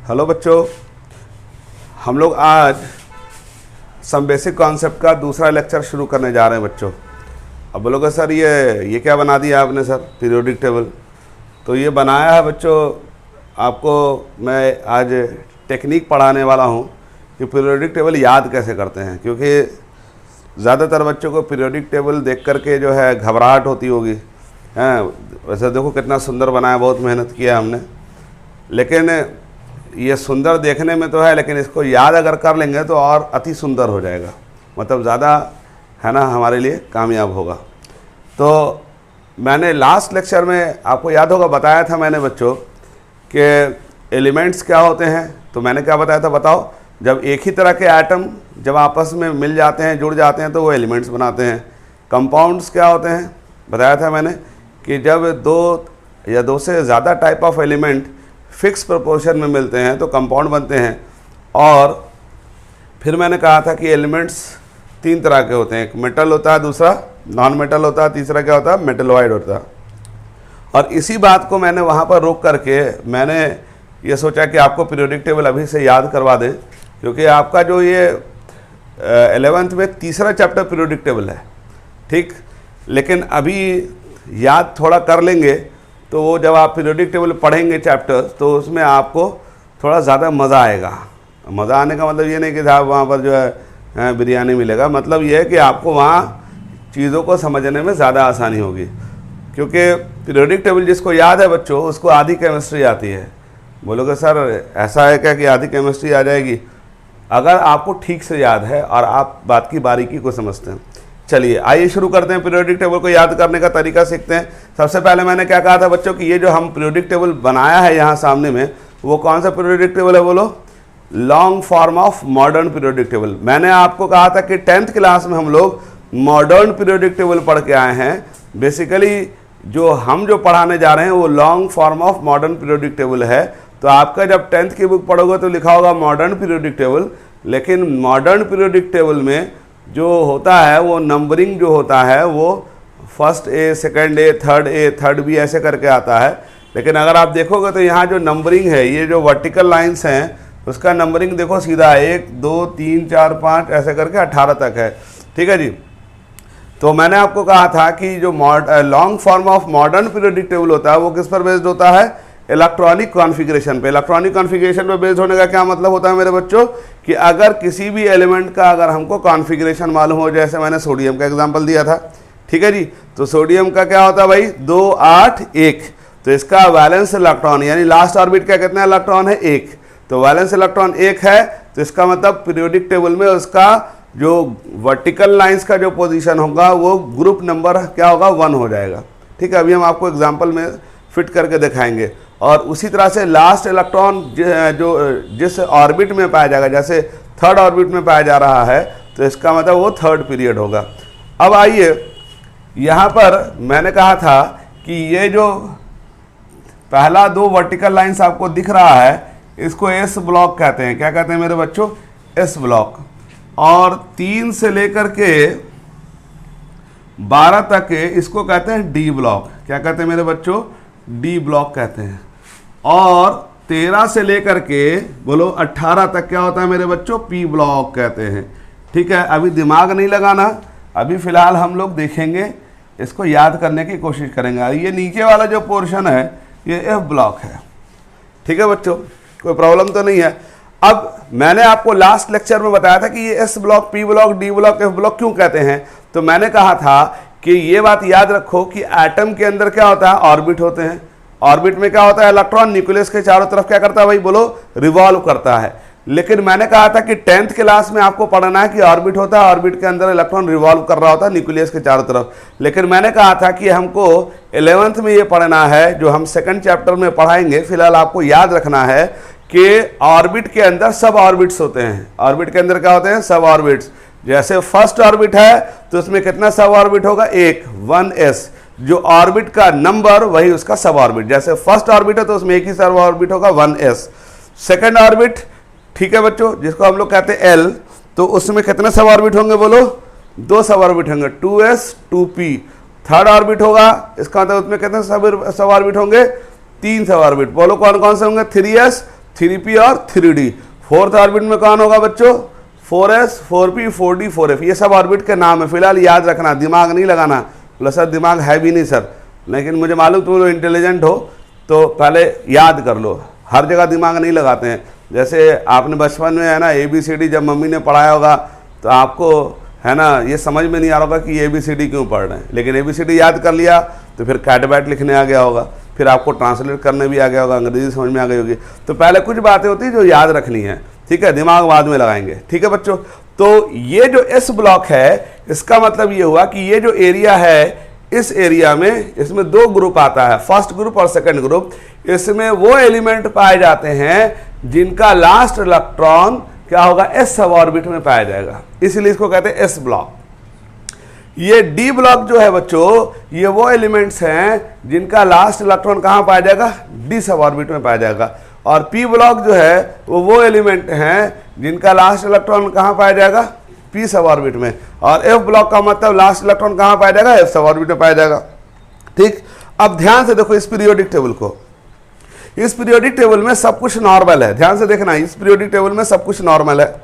Hello बच्चों, हम लोग आज सम बेसिक कॉन्सेप्ट का दूसरा लेक्चर शुरू करने जा रहे हैं बच्चों। अब बोलोगे सर ये क्या बना दिया आपने सर, पीरियोडिक टेबल। तो ये बनाया है बच्चों, आपको मैं आज टेक्निक पढ़ाने वाला हूँ कि पीरियोडिक टेबल याद कैसे करते हैं, क्योंकि ज़्यादातर बच्चों को पीरियोडिक टेबल देख करके जो है घबराहट होती होगी। हैं वैसे देखो कितना सुंदर बनाया, बहुत मेहनत किया हमने, लेकिन ये सुंदर देखने में तो है, लेकिन इसको याद अगर कर लेंगे तो और अति सुंदर हो जाएगा, मतलब ज़्यादा है ना हमारे लिए कामयाब होगा। तो मैंने लास्ट लेक्चर में आपको याद होगा बताया था मैंने बच्चों कि एलिमेंट्स क्या होते हैं। तो मैंने क्या बताया था बताओ, जब एक ही तरह के एटम जब आपस में मिल जाते हैं, जुड़ जाते हैं, तो वो एलिमेंट्स बनाते हैं। कंपाउंड्स क्या होते हैं बताया था मैंने कि जब दो या दो से ज़्यादा type of element fix proportion में मिलते हैं तो कंपाउंड बनते हैं। और फिर मैंने कहा था कि एलिमेंट्स तीन तरह के होते हैं, एक मेटल होता है, दूसरा नॉन मेटल होता है, तीसरा क्या होता है मेटलॉइड होता है। और इसी बात को मैंने वहाँ पर रोक करके मैंने ये सोचा कि आपको पीरियोडिक टेबल अभी से याद करवा दें, क्योंकि आपका जो ये 11th में तीसरा चैप्टर पीरियोडिक टेबल है, ठीक। लेकिन अभी याद थोड़ा कर लेंगे तो वो जब आप पीरियोडिक टेबल पढ़ेंगे चैप्टर, तो उसमें आपको थोड़ा ज़्यादा मज़ा आएगा। मज़ा आने का मतलब ये नहीं कि साहब वहाँ पर जो है बिरयानी मिलेगा, मतलब ये है कि आपको वहाँ चीज़ों को समझने में ज़्यादा आसानी होगी। क्योंकि पीरियोडिक टेबल जिसको याद है बच्चों, उसको आधी केमिस्ट्री आती है। बोलोगे सर ऐसा है क्या कि आधी केमिस्ट्री आ जाएगी? अगर आपको ठीक से याद है और आप बात की बारीकी को समझते हैं। चलिए आइए शुरू करते हैं, पीरियोडिक टेबल को याद करने का तरीका सीखते हैं। सबसे पहले मैंने क्या कहा था बच्चों कि ये जो हम पीरियोडिक टेबल बनाया है यहाँ सामने में, वो कौन सा पीरियोडिक टेबल है बोलो? Long form of modern periodic table. मैंने आपको कहा था कि 10th क्लास में हम लोग मॉडर्न पीरियोडिक टेबल पढ़ के आए हैं। बेसिकली जो हम पढ़ाने जा रहे हैं वो long form of modern periodic table है। तो आपका जब 10th की बुक पढ़ोगे तो लिखा होगा मॉडर्न पीरियोडिक टेबल, लेकिन मॉडर्न पीरियोडिक टेबल में जो होता है वो नंबरिंग जो होता है वो first A, second A, third B ऐसे करके आता है। लेकिन अगर आप देखोगे तो यहाँ जो नंबरिंग है, ये जो वर्टिकल लाइंस हैं उसका नंबरिंग देखो सीधा 1 2 3 4 5 ऐसे करके 18 तक है, ठीक है जी। तो मैंने आपको कहा था कि जो long form of modern periodic table होता है वो किस पर बेस्ड होता है? इलेक्ट्रॉनिक कॉन्फ़िगरेशन पे। इलेक्ट्रॉनिक कॉन्फ़िगरेशन पे बेस्ड होने का क्या मतलब होता है मेरे बच्चों कि अगर किसी भी एलिमेंट का अगर हमको कॉन्फ़िगरेशन मालूम हो, जैसे मैंने सोडियम का एग्जांपल दिया था, ठीक है जी। तो सोडियम का क्या होता है भाई? 2 8 1। तो इसका वैलेंस इलेक्ट्रॉन यानी लास्ट ऑर्बिट का कितना इलेक्ट्रॉन है? 1। तो वैलेंस इलेक्ट्रॉन 1 है, तो इसका मतलब पीरियोडिक टेबल में उसका जो वर्टिकल लाइन्स का जो पोजिशन होगा वो ग्रुप नंबर क्या होगा? 1 हो जाएगा, ठीक है। अभी हम आपको एग्जाम्पल में फिट करके दिखाएंगे। और उसी तरह से लास्ट इलेक्ट्रॉन जो जिस ऑर्बिट में पाया जाएगा, जैसे थर्ड ऑर्बिट में पाया जा रहा है, तो इसका मतलब वो थर्ड पीरियड होगा। अब आइए यहाँ पर मैंने कहा था कि ये जो पहला 2 वर्टिकल लाइंस आपको दिख रहा है इसको एस ब्लॉक कहते हैं। क्या कहते हैं मेरे बच्चों? S block. और 3 से लेकर के 12 तक के इसको कहते हैं डी ब्लॉक। क्या कहते हैं मेरे बच्चों? डी ब्लॉक कहते हैं। और 13 से लेकर के बोलो 18 तक क्या होता है मेरे बच्चों? पी ब्लॉक कहते हैं, ठीक है। अभी दिमाग नहीं लगाना, अभी फिलहाल हम लोग देखेंगे, इसको याद करने की कोशिश करेंगे। ये नीचे वाला जो पोर्शन है ये एफ ब्लॉक है, ठीक है बच्चों, कोई प्रॉब्लम तो नहीं है। अब मैंने आपको लास्ट लेक्चर में बताया था कि ये S block, P block, D block, F block क्यों कहते हैं। तो मैंने कहा था कि ये बात याद रखो कि एटम के अंदर क्या होता है? ऑर्बिट होते हैं। ऑर्बिट में क्या होता है? इलेक्ट्रॉन न्यूक्लियस के चारों तरफ क्या करता है भाई बोलो? रिवॉल्व करता है। लेकिन मैंने कहा था कि 10th क्लास में आपको पढ़ना है कि ऑर्बिट होता है, ऑर्बिट के अंदर इलेक्ट्रॉन रिवॉल्व कर रहा होता है न्यूक्लियस के चारों तरफ। लेकिन मैंने कहा था कि हमको 11th में ये पढ़ना है, जो हम सेकंड चैप्टर में पढ़ाएंगे। फिलहाल आपको याद रखना है कि ऑर्बिट के अंदर सब ऑर्बिट्स होते हैं। ऑर्बिट के अंदर क्या होते हैं? सब ऑर्बिट्स। जैसे फर्स्ट ऑर्बिट है तो उसमें कितना सब ऑर्बिट होगा? 1 1s। जो ऑर्बिट का नंबर वही उसका सब ऑर्बिट। जैसे फर्स्ट ऑर्बिट है तो उसमें एक ही सब ऑर्बिट होगा 1s। सेकंड ऑर्बिट, ठीक है बच्चों, जिसको हम लोग कहते हैं L, तो उसमें कितने सब ऑर्बिट होंगे बोलो? 2 सब ऑर्बिट होंगे, 2s 2p। थर्ड ऑर्बिट होगा, इसका मतलब उसमें कितने सब ऑर्बिट होंगे? 3 सब ऑर्बिट। बोलो कौन कौन से होंगे? 3s 3p और 3d। फोर्थ ऑर्बिट में कौन होगा बच्चों? 4s, 4p, 4d, 4f। ये सब ऑर्बिट के नाम है, फिलहाल याद रखना, दिमाग नहीं लगाना। बोला सर दिमाग है भी नहीं सर, लेकिन मुझे मालूम तुम लोग इंटेलिजेंट हो तो पहले याद कर लो, हर जगह दिमाग नहीं लगाते हैं। जैसे आपने बचपन में है ना ABCD जब मम्मी ने पढ़ाया होगा तो आपको है ना ये समझ में नहीं आ रहा होगा कि ABCD क्यों पढ़ रहे हैं, लेकिन ABCD याद कर लिया तो फिर कैट बैट लिखने आ गया होगा, फिर आपको ट्रांसलेट करने भी आ गया होगा, अंग्रेजी समझ में आ गई होगी। तो पहले कुछ बातें होती हैं जो याद रखनी है, ठीक है, दिमाग बाद में लगाएंगे, ठीक है बच्चों। तो ये जो S ब्लॉक है इसका मतलब ये हुआ कि ये जो एरिया है इस एरिया में इसमें 2 ग्रुप आता है, फर्स्ट ग्रुप और सेकंड ग्रुप। इसमें वो एलिमेंट पाए जाते हैं जिनका लास्ट इलेक्ट्रॉन क्या होगा? S सब ऑर्बिट में पाया जाएगा, इसलिए इसको कहते हैं S ब्लॉक। ये D ब्लॉक जो है बच्चों, ये वो एलिमेंट्स हैं जिनका लास्ट इलेक्ट्रॉन कहाँ पाया जाएगा? D सब ऑर्बिट में पाया जाएगा। और P ब्लॉक जो है वो एलिमेंट हैं जिनका लास्ट इलेक्ट्रॉन कहाँ पाया जाएगा? P सब ऑर्बिट में। और F ब्लॉक का मतलब लास्ट इलेक्ट्रॉन कहाँ पाया जाएगा? F सब ऑर्बिट में पाया जाएगा, ठीक। अब ध्यान से देखो इस पीरियोडिक टेबल को, इस पीरियोडिक टेबल में सब कुछ नॉर्मल है, ध्यान से देखना, इस पीरियोडिक टेबल में सब कुछ नॉर्मल है,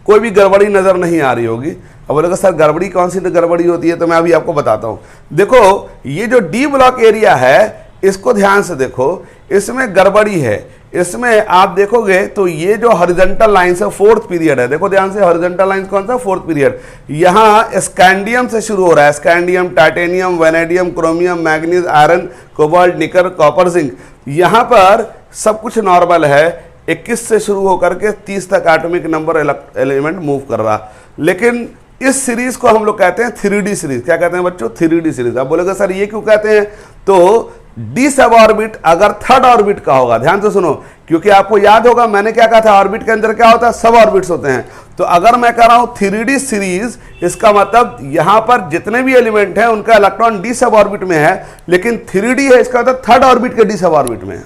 कोई भी गड़बड़ी नजर नहीं आ रही होगी। अब बोलेगा सर गड़बड़ी कौन सी गड़बड़ी होती है, तो मैं अभी आपको बताता हूं। देखो ये जो D ब्लॉक एरिया है इसको ध्यान से देखो, इसमें गड़बड़ी है। इसमें आप देखोगे तो ये जो हॉरिजॉन्टल लाइंस है 4th पीरियड है, देखो ध्यान से, हॉरिजॉन्टल लाइंस कौन सा? 4th period. यहाँ स्कैंडियम से शुरू हो रहा है, scandium, titanium, vanadium, chromium, manganese, iron, cobalt, निकर, कॉपर, जिंक। यहाँ पर सब कुछ नॉर्मल है, 21 से शुरू होकर के 30 तक एटॉमिक नंबर एलिमेंट मूव कर रहा। लेकिन इस सीरीज को हम लोग कहते हैं 3D सीरीज। क्या कहते हैं बच्चों? 3D series. अब बोलेगा सर ये क्यों कहते हैं? तो D सब ऑर्बिट अगर थर्ड ऑर्बिट का होगा, ध्यान से सुनो, क्योंकि आपको याद होगा मैंने क्या कहा था, ऑर्बिट के अंदर क्या होता है? सब ऑर्बिट्स होते हैं। तो अगर मैं कह रहा हूं 3D सीरीज, इसका मतलब यहां पर जितने भी एलिमेंट हैं उनका इलेक्ट्रॉन D सब ऑर्बिट में है, लेकिन 3D है, इसका मतलब थर्ड ऑर्बिट के D सब ऑर्बिट में है।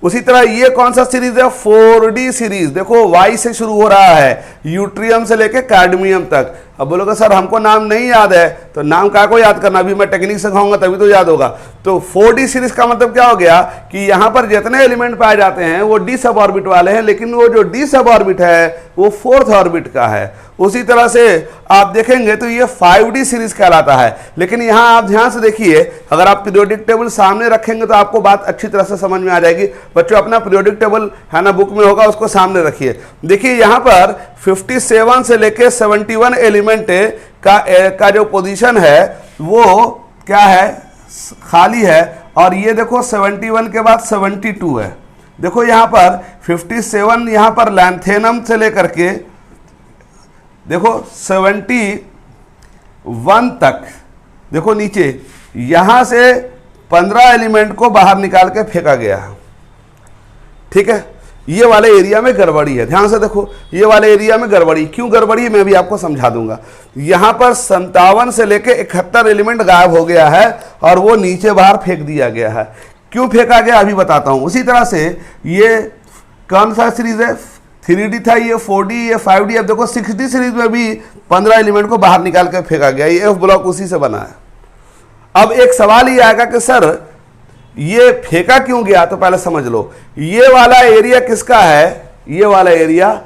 उसी तरह ये कौन सा सीरीज है? 4D series. देखो Y से शुरू हो रहा है, यूट्रियम से लेके कैडमियम तक। अब बोलोगे सर हमको नाम नहीं याद है, तो नाम क्या को याद करना, अभी मैं टेक्निक सिखाऊंगा तभी तो याद होगा। तो 4D सीरीज का मतलब क्या हो गया कि यहां पर जितने एलिमेंट पाए जाते हैं वो D सब ऑर्बिट वाले हैं, लेकिन वो जो D सब ऑर्बिट है वो 4th ऑर्बिट का है। उसी तरह से आप देखेंगे तो ये 5D सीरीज कहलाता है। लेकिन यहां आप ध्यान से देखिए, अगर आप पीरियोडिक टेबल सामने रखेंगे तो आपको बात अच्छी तरह से समझ में आ जाएगी। बच्चों अपना पीरियोडिक टेबल है ना बुक में होगा, उसको सामने रखिए। देखिए यहां पर 57 से लेके 71 एलिमेंट का जो पोजीशन है वो क्या है? खाली है। और ये देखो 71 के बाद 72 है। देखो यहां पर 57 यहां पर लैंथेनम से लेकर के देखो 71 तक, देखो नीचे यहां से 15 एलिमेंट को बाहर निकाल के फेंका गया, ठीक है। ये वाले एरिया में गड़बड़ी है, ध्यान से देखो, ये वाले एरिया में गड़बड़ी, क्यों गड़बड़ी है मैं भी आपको समझा दूंगा। यहां पर 57 से लेके 71 एलिमेंट गायब हो गया है और वो नीचे बाहर फेंक दिया गया है। क्यों फेंका गया अभी बताता हूं। उसी तरह से ये कौन सा सीरीज है? 3D था, ये 4D, ये 5D। अब देखो 6D सीरीज में भी 15 एलिमेंट को बाहर निकाल कर फेंका गया, ये F ब्लॉक उसी से बना है। अब एक सवाल ये आएगा कि सर ये फेंका क्यों गया, तो पहले समझ लो ये वाला एरिया किसका है? ये वाला एरिया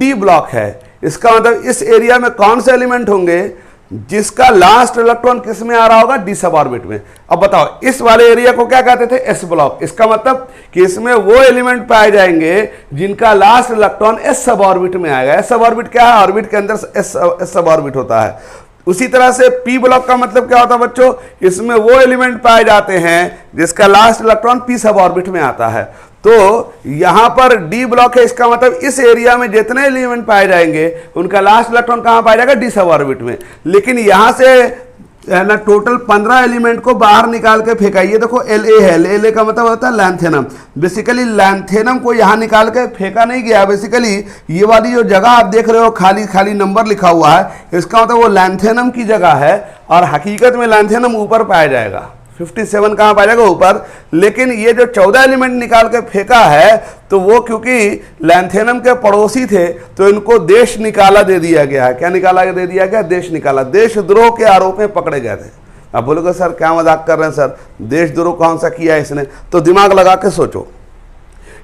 D ब्लॉक है। इसका मतलब इस एरिया में कौन से एलिमेंट होंगे जिसका लास्ट इलेक्ट्रॉन किस में आ रहा होगा? D सब ऑर्बिट में। अब बताओ इस वाले एरिया को क्या कहते थे? S block. इसका मतलब कि इसमें वो एलिमेंट पाए जाएंगे जिनका लास्ट इलेक्ट्रॉन S सब ऑर्बिट में आएगा। S सब ऑर्बिट क्या है? ऑर्बिट के अंदर S सब ऑर्बिट होता है। उसी तरह से P ब्लॉक का मतलब क्या होता है बच्चों? इसमें वो एलिमेंट पाए जाते हैं जिसका लास्ट इलेक्ट्रॉन P सब ऑर्बिट में आता है। तो यहां पर D ब्लॉक है, इसका मतलब इस एरिया में जितने एलिमेंट पाए जाएंगे उनका लास्ट इलेक्ट्रॉन कहां पाया जाएगा? D सब ऑर्बिट में। लेकिन यहां से ना टोटल 15 एलिमेंट को बाहर निकाल के फेंका। ये देखो La है, La का मतलब होता है लैंथेनम। बेसिकली लैंथेनम को यहाँ निकाल के फेंका नहीं गया, बेसिकली ये वाली जो जगह आप देख रहे हो खाली खाली नंबर लिखा हुआ है, इसका मतलब वो लैंथेनम की जगह है और हकीकत में लैंथेनम ऊपर पाया जाएगा। 57 कहाँ पाया जाएगा? ऊपर। लेकिन ये जो 14 एलिमेंट निकाल के फेंका है तो वो क्योंकि लैंथेनम के पड़ोसी थे तो इनको देश निकाला दे दिया गया है। क्या निकाला दे दिया गया? देश निकाला। देशद्रोह के आरोप में पकड़े गए थे। अब बोलोगे सर क्या मजाक कर रहे हैं सर, देशद्रोह कौन सा किया है इसने? तो दिमाग लगा के सोचो।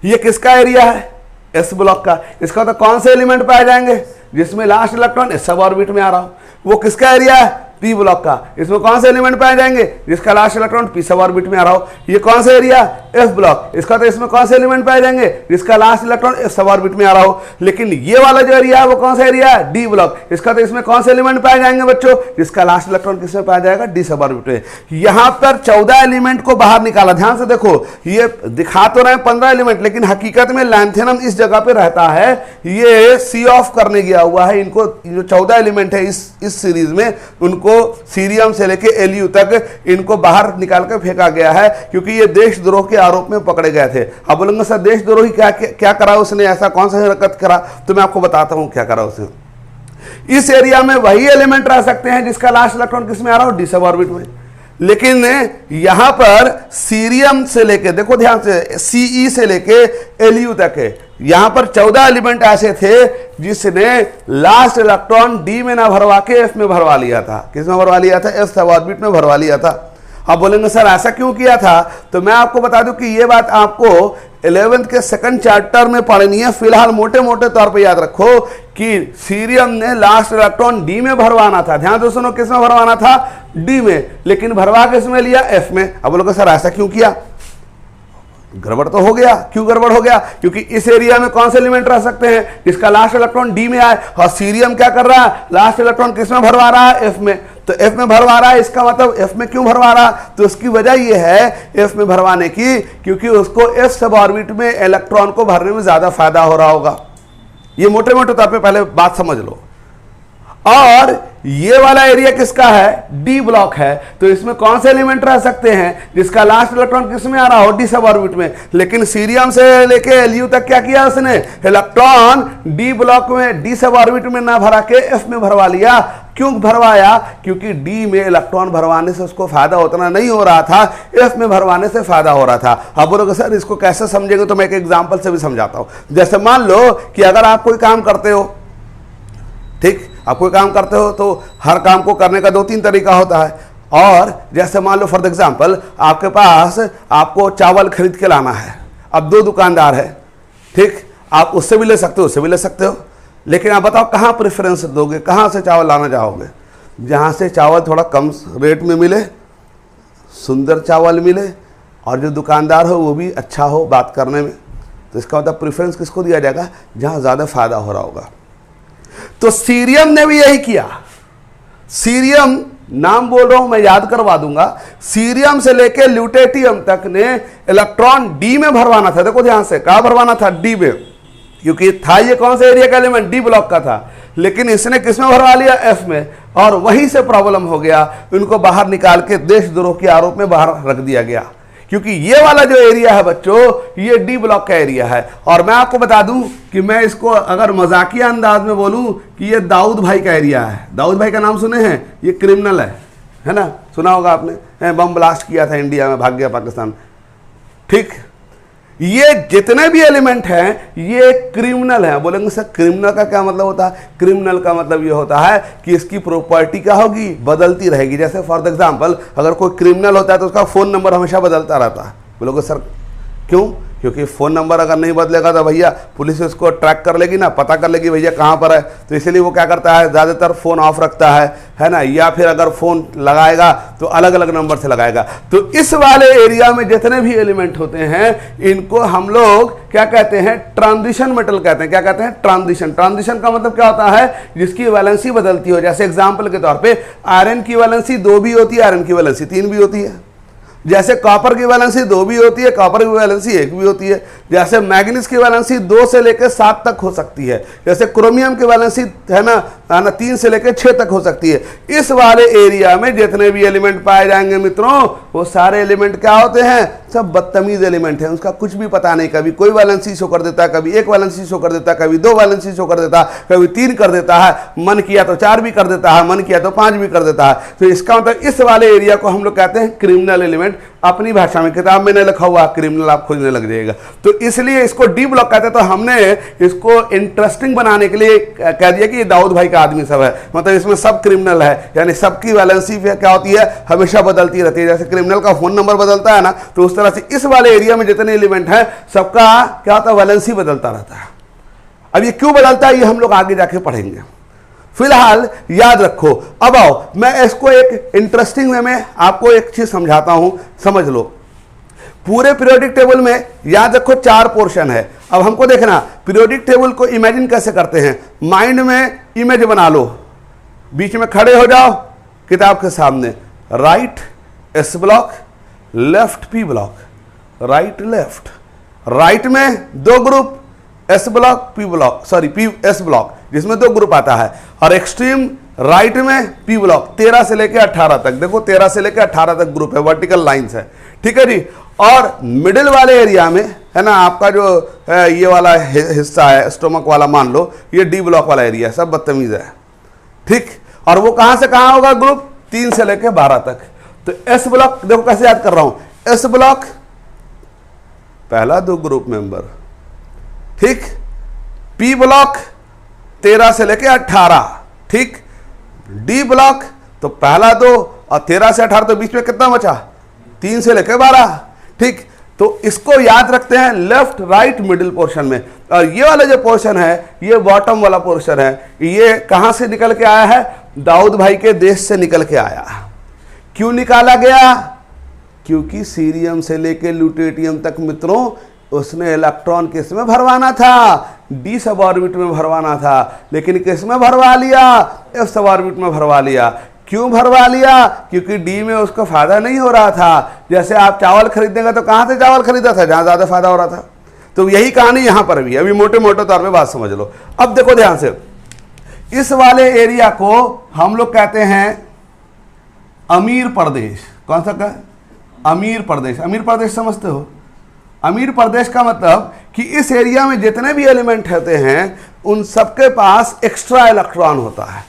ये किसका एरिया है? एस ब्लॉक का। इसका तो कौन से एलिमेंट पाए जाएंगे जिसमें लास्ट इलेक्ट्रॉन एस सब ऑर्बिट में आ रहा हो? वो किसका एरिया है? पी ब्लॉक का। इसमें कौन से एलिमेंट पाए जाएंगे जिसका लास्ट इलेक्ट्रॉन पी सब ऑर्बिट में आ रहा हो? ये कौन सा एरिया? F block. इसका तो इसमें कौन से एलिमेंट पाए जाएंगे जिसका लास्ट इलेक्ट्रॉन एफ सब ऑर्बिट में आ रहा हो? लेकिन ये वाला जो एरिया है वो कौन सा एरिया है? D block. इसका तो इसमें कौन से एलिमेंट पाए जाएंगे बच्चों जिसका लास्ट इलेक्ट्रॉन किसमें पाया जाएगा? डी सब ऑर्बिट में। यहां पर 14 एलिमेंट को बाहर निकाला। ध्यान से देखो, ये दिखा तो रहे 15 एलिमेंट, लेकिन हकीकत में लैंथेनम इस जगह पे रहता है। ये सी ऑफ करने गया हुआ है। इनको जो 14 एलिमेंट है इस सीरीज में, उनको सीरियम से लेके एलयू तक इनको बाहर निकाल कर फेंका गया है, क्योंकि ये देशद्रोह के आरोप में पकड़े गए थे। अब बोलेंगे सर देशद्रोही क्या करा उसने, ऐसा कौन सा हरकत करा? तो मैं आपको बताता हूं क्या करा उसने। इस एरिया में वही एलिमेंट रह सकते हैं जिसका लास्ट इलेक्ट्रॉन किसमें आ रहा हो? डी सब ऑर्बिट में। लेकिन यहां पर सीरियम से लेके, देखो ध्यान से, सीई से लेके एलयू तक है, यहां पर 14 एलिमेंट ऐसे थे जिसने लास्ट इलेक्ट्रॉन डी में ना भरवा के एफ में भरवा लिया था। किस में भरवा लिया था? एफ सब ऑर्बिट में भरवा लिया था। अब बोलेंगे सर ऐसा क्यों किया था? तो मैं आपको बता दूं कि यह बात आपको 11th के सेकंड चैप्टर में पढ़नी है। फिलहाल मोटे मोटे तौर पे याद रखो कि सीरियम ने लास्ट इलेक्ट्रॉन डी में भरवाना था। ध्यान से सुनो, किस में भरवाना था? डी में। लेकिन भरवा किस में लिया? एफ में। अब बोलोगे सर ऐसा क्यों किया? गड़बड़ तो हो गया। क्यों गड़बड़ हो गया? क्योंकि इस एरिया में कौन से एलिमेंट रह सकते हैं जिसका लास्ट इलेक्ट्रॉन डी में आए, और सीरियम क्या कर रहा है? लास्ट इलेक्ट्रॉन किस में भरवा रहा है? एफ में। तो एफ में भरवा रहा है, इसका मतलब एफ में क्यों भरवा रहा? तो उसकी वजह यह है एफ में भरवाने की, क्योंकि उसको एफ सब ऑर्बिट में इलेक्ट्रॉन को भरने में ज्यादा फायदा हो रहा होगा। ये मोटे मोटे तौर पे पहले बात समझ लो। और ये वाला एरिया किसका है? डी ब्लॉक है। तो इसमें कौन से एलिमेंट रह सकते हैं जिसका लास्ट इलेक्ट्रॉन किस में आ रहा हो? डी सब ऑर्बिट में। लेकिन सीरियम से लेके एलयू तक क्या किया उसने? इलेक्ट्रॉन डी ब्लॉक में, डी सब ऑर्बिट में ना भरा के एफ में भरवा लिया। क्यों भरवाया? क्योंकि डी में इलेक्ट्रॉन भरवाने से उसको फायदा उतना नहीं हो रहा था, एफ में भरवाने से फायदा हो रहा था। अब बोलोगे सर इसको कैसे समझेंगे? तो मैं एक एग्जांपल से भी समझाता हूं। जैसे मान लो कि अगर आप कोई काम करते हो, ठीक, आप कोई काम करते हो तो हर काम को करने का 2-3 तरीका होता है। और जैसे मान लो फॉर एग्जांपल आपके पास, आपको चावल खरीद के लाना है। अब 2 दुकानदार है, ठीक, आप उससे भी ले सकते हो, उससे भी ले सकते हो। लेकिन आप बताओ कहाँ प्रेफरेंस दोगे, कहाँ से चावल लाना चाहोगे? जहाँ से चावल थोड़ा कम रेट में मिले, सुंदर चावल मिले, और जो दुकानदार हो वो भी अच्छा हो बात करने में। तो इसका मतलब प्रेफरेंस किसको दिया जाएगा? जहाँ ज़्यादा फायदा हो रहा होगा। तो सीरियम ने भी यही किया। सीरियम, नाम बोल रहा हूं मैं, याद करवा दूंगा। सीरियम से लेके ल्यूटेटियम तक ने इलेक्ट्रॉन डी में भरवाना था। देखो ध्यान से, कहां भरवाना था? डी में। क्योंकि था ये कौन सा एरिया का एलिमेंट? डी ब्लॉक का था। लेकिन इसने किस में भरवा लिया? एफ में। और वहीं से प्रॉब्लम हो गया, उनको बाहर निकाल के देशद्रोह के आरोप में बाहर रख दिया गया। क्योंकि ये वाला जो एरिया है बच्चों, ये डी ब्लॉक का एरिया है। और मैं आपको बता दूं कि मैं इसको अगर मजाकिया अंदाज में बोलूं कि ये दाऊद भाई का एरिया है। दाऊद भाई का नाम सुने हैं? ये क्रिमिनल है ना? सुना होगा आपने, बम ब्लास्ट किया था इंडिया में, भाग गया पाकिस्तान, ठीक। ये जितने भी एलिमेंट हैं ये क्रिमिनल हैं। बोलेंगे सर क्रिमिनल का क्या मतलब होता है? क्रिमिनल का मतलब ये होता है कि इसकी प्रॉपर्टी क्या होगी? बदलती रहेगी। जैसे फॉर एग्जांपल अगर कोई क्रिमिनल होता है तो उसका फ़ोन नंबर हमेशा बदलता रहता है। बोलोगे सर क्यों? क्योंकि फ़ोन नंबर अगर नहीं बदलेगा तो भैया पुलिस उसको ट्रैक कर लेगी ना, पता कर लेगी भैया कहाँ पर है। तो इसलिए वो क्या करता है, ज़्यादातर फ़ोन ऑफ रखता है ना, या फिर अगर फ़ोन लगाएगा तो अलग अलग नंबर से लगाएगा। तो इस वाले एरिया में जितने भी एलिमेंट होते हैं इनको हम लोग क्या कहते हैं? ट्रांजिशन मेटल कहते हैं। क्या कहते हैं? ट्रांजिशन। ट्रांजिशन का मतलब क्या होता है? जिसकी वैलेंसी बदलती हो। जैसे एग्जाम्पल के तौर पर आयरन की वैलेंसी 2 भी होती है, आयरन की वैलेंसी 3 भी होती है। जैसे कॉपर की वैलेंसी 2 भी होती है, कॉपर की वैलेंसी 1 भी होती है। जैसे मैग्नीज की वैलेंसी 2 से लेकर 7 तक हो सकती है। जैसे क्रोमियम की वैलेंसी है ना 3 से लेकर 6 तक हो सकती है। इस वाले एरिया में जितने भी एलिमेंट पाए जाएंगे मित्रों, वो सारे एलिमेंट क्या होते हैं? सब बदतमीज एलिमेंट है। उसका कुछ भी पता नहीं, कभी कोई वैलेंसी शो कर देता है, कभी 1 वैलेंसी शो कर देता है, कभी 2 वैलेंसी शो कर देता है, कभी 3 कर देता है, मन किया तो 4 भी कर देता है, मन किया तो 5 भी कर देता है। तो इसका मतलब इस वाले एरिया को हम लोग कहते हैं क्रिमिनल एलिमेंट। अपनी भाषा में, किताब में नहीं लिखा हुआ क्रिमिनल, आप खोजने लग जाएगा। तो इसलिए इसको डी ब्लॉक कहते हैं। तो हमने इसको इंटरेस्टिंग बनाने के लिए कह दिया कि ये दाऊद भाई का आदमी सब है, मतलब इसमें सब क्रिमिनल है, यानी सबकी वैलेंसी क्या होती है, हमेशा बदलती रहती है। जैसे क्रिमिनल का फोन नंबर बदलता है ना, तो उस तरह से इस वाले एरिया में जितने एलिमेंट हैं सबका क्या होता है, वैलेंसी बदलता रहता है। अब ये क्यों बदलता है ये हम लोग आगे जाके पढ़ेंगे, फिलहाल याद रखो। अब आओ मैं इसको एक इंटरेस्टिंग वे में आपको एक चीज समझाता हूं, समझ लो। पूरे पीरियोडिक टेबल में याद रखो 4 पोर्शन है। अब हमको देखना पीरियोडिक टेबल को इमेजिन कैसे करते हैं। माइंड में इमेज बना लो, बीच में खड़े हो जाओ किताब के सामने, right S block, left P block, right left. Right में 2 group, S block P block, sorry P S block, जिसमें 2 ग्रुप आता है, और एक्सट्रीम राइट में पी ब्लॉक 13 से लेकर 18 तक। देखो 13 से लेकर 18 तक ग्रुप है, वर्टिकल लाइंस है, ठीक है जी। और मिडिल वाले एरिया में है ना आपका जो ये वाला हिस्सा है स्टोमक वाला, मान लो ये डी ब्लॉक वाला एरिया है, सब बदतमीज है, ठीक। और वो कहां से कहां होगा ग्रुप, 3 से लेकर 12 तक। तो एस ब्लॉक देखो कैसे याद कर रहा हूं, एस ब्लॉक पहला 2 ग्रुप मेंबर, ठीक। पी ब्लॉक 13 से लेके 18, ठीक। डी ब्लॉक तो पहला 2 और 13 से 18, तो बीच में कितना बचा, 3 से लेके 12, ठीक। तो इसको याद रखते हैं लेफ्ट राइट मिडिल पोर्शन में। और ये वाला जो पोर्शन है ये बॉटम वाला पोर्शन है, ये कहां से निकल के आया है, दाऊद भाई के देश से निकल के आया। क्यों निकाला गया, क्योंकि सीरियम से लेके ल्यूटेटियम तक मित्रों उसने इलेक्ट्रॉन किस में भरवाना था, डी सब ऑर्बिट में भरवाना था, लेकिन किस में भरवा लिया, एफ सब ऑर्बिट में भरवा लिया। क्यों भरवा लिया, क्योंकि डी में उसको फायदा नहीं हो रहा था। जैसे आप चावल खरीदेंगे तो कहां से चावल खरीदा था, जहां ज्यादा फायदा हो रहा था। तो यही कहानी यहां पर भी, अभी मोटे मोटे तौर पे बात समझ लो। अब देखो ध्यान से, इस वाले एरिया को हम लोग कहते हैं अमीर प्रदेश। कौन सा का, अमीर प्रदेश। अमीर प्रदेश समझते हो, अमीर प्रदेश का मतलब कि इस एरिया में जितने भी एलिमेंट होते हैं उन सबके पास एक्स्ट्रा इलेक्ट्रॉन होता है।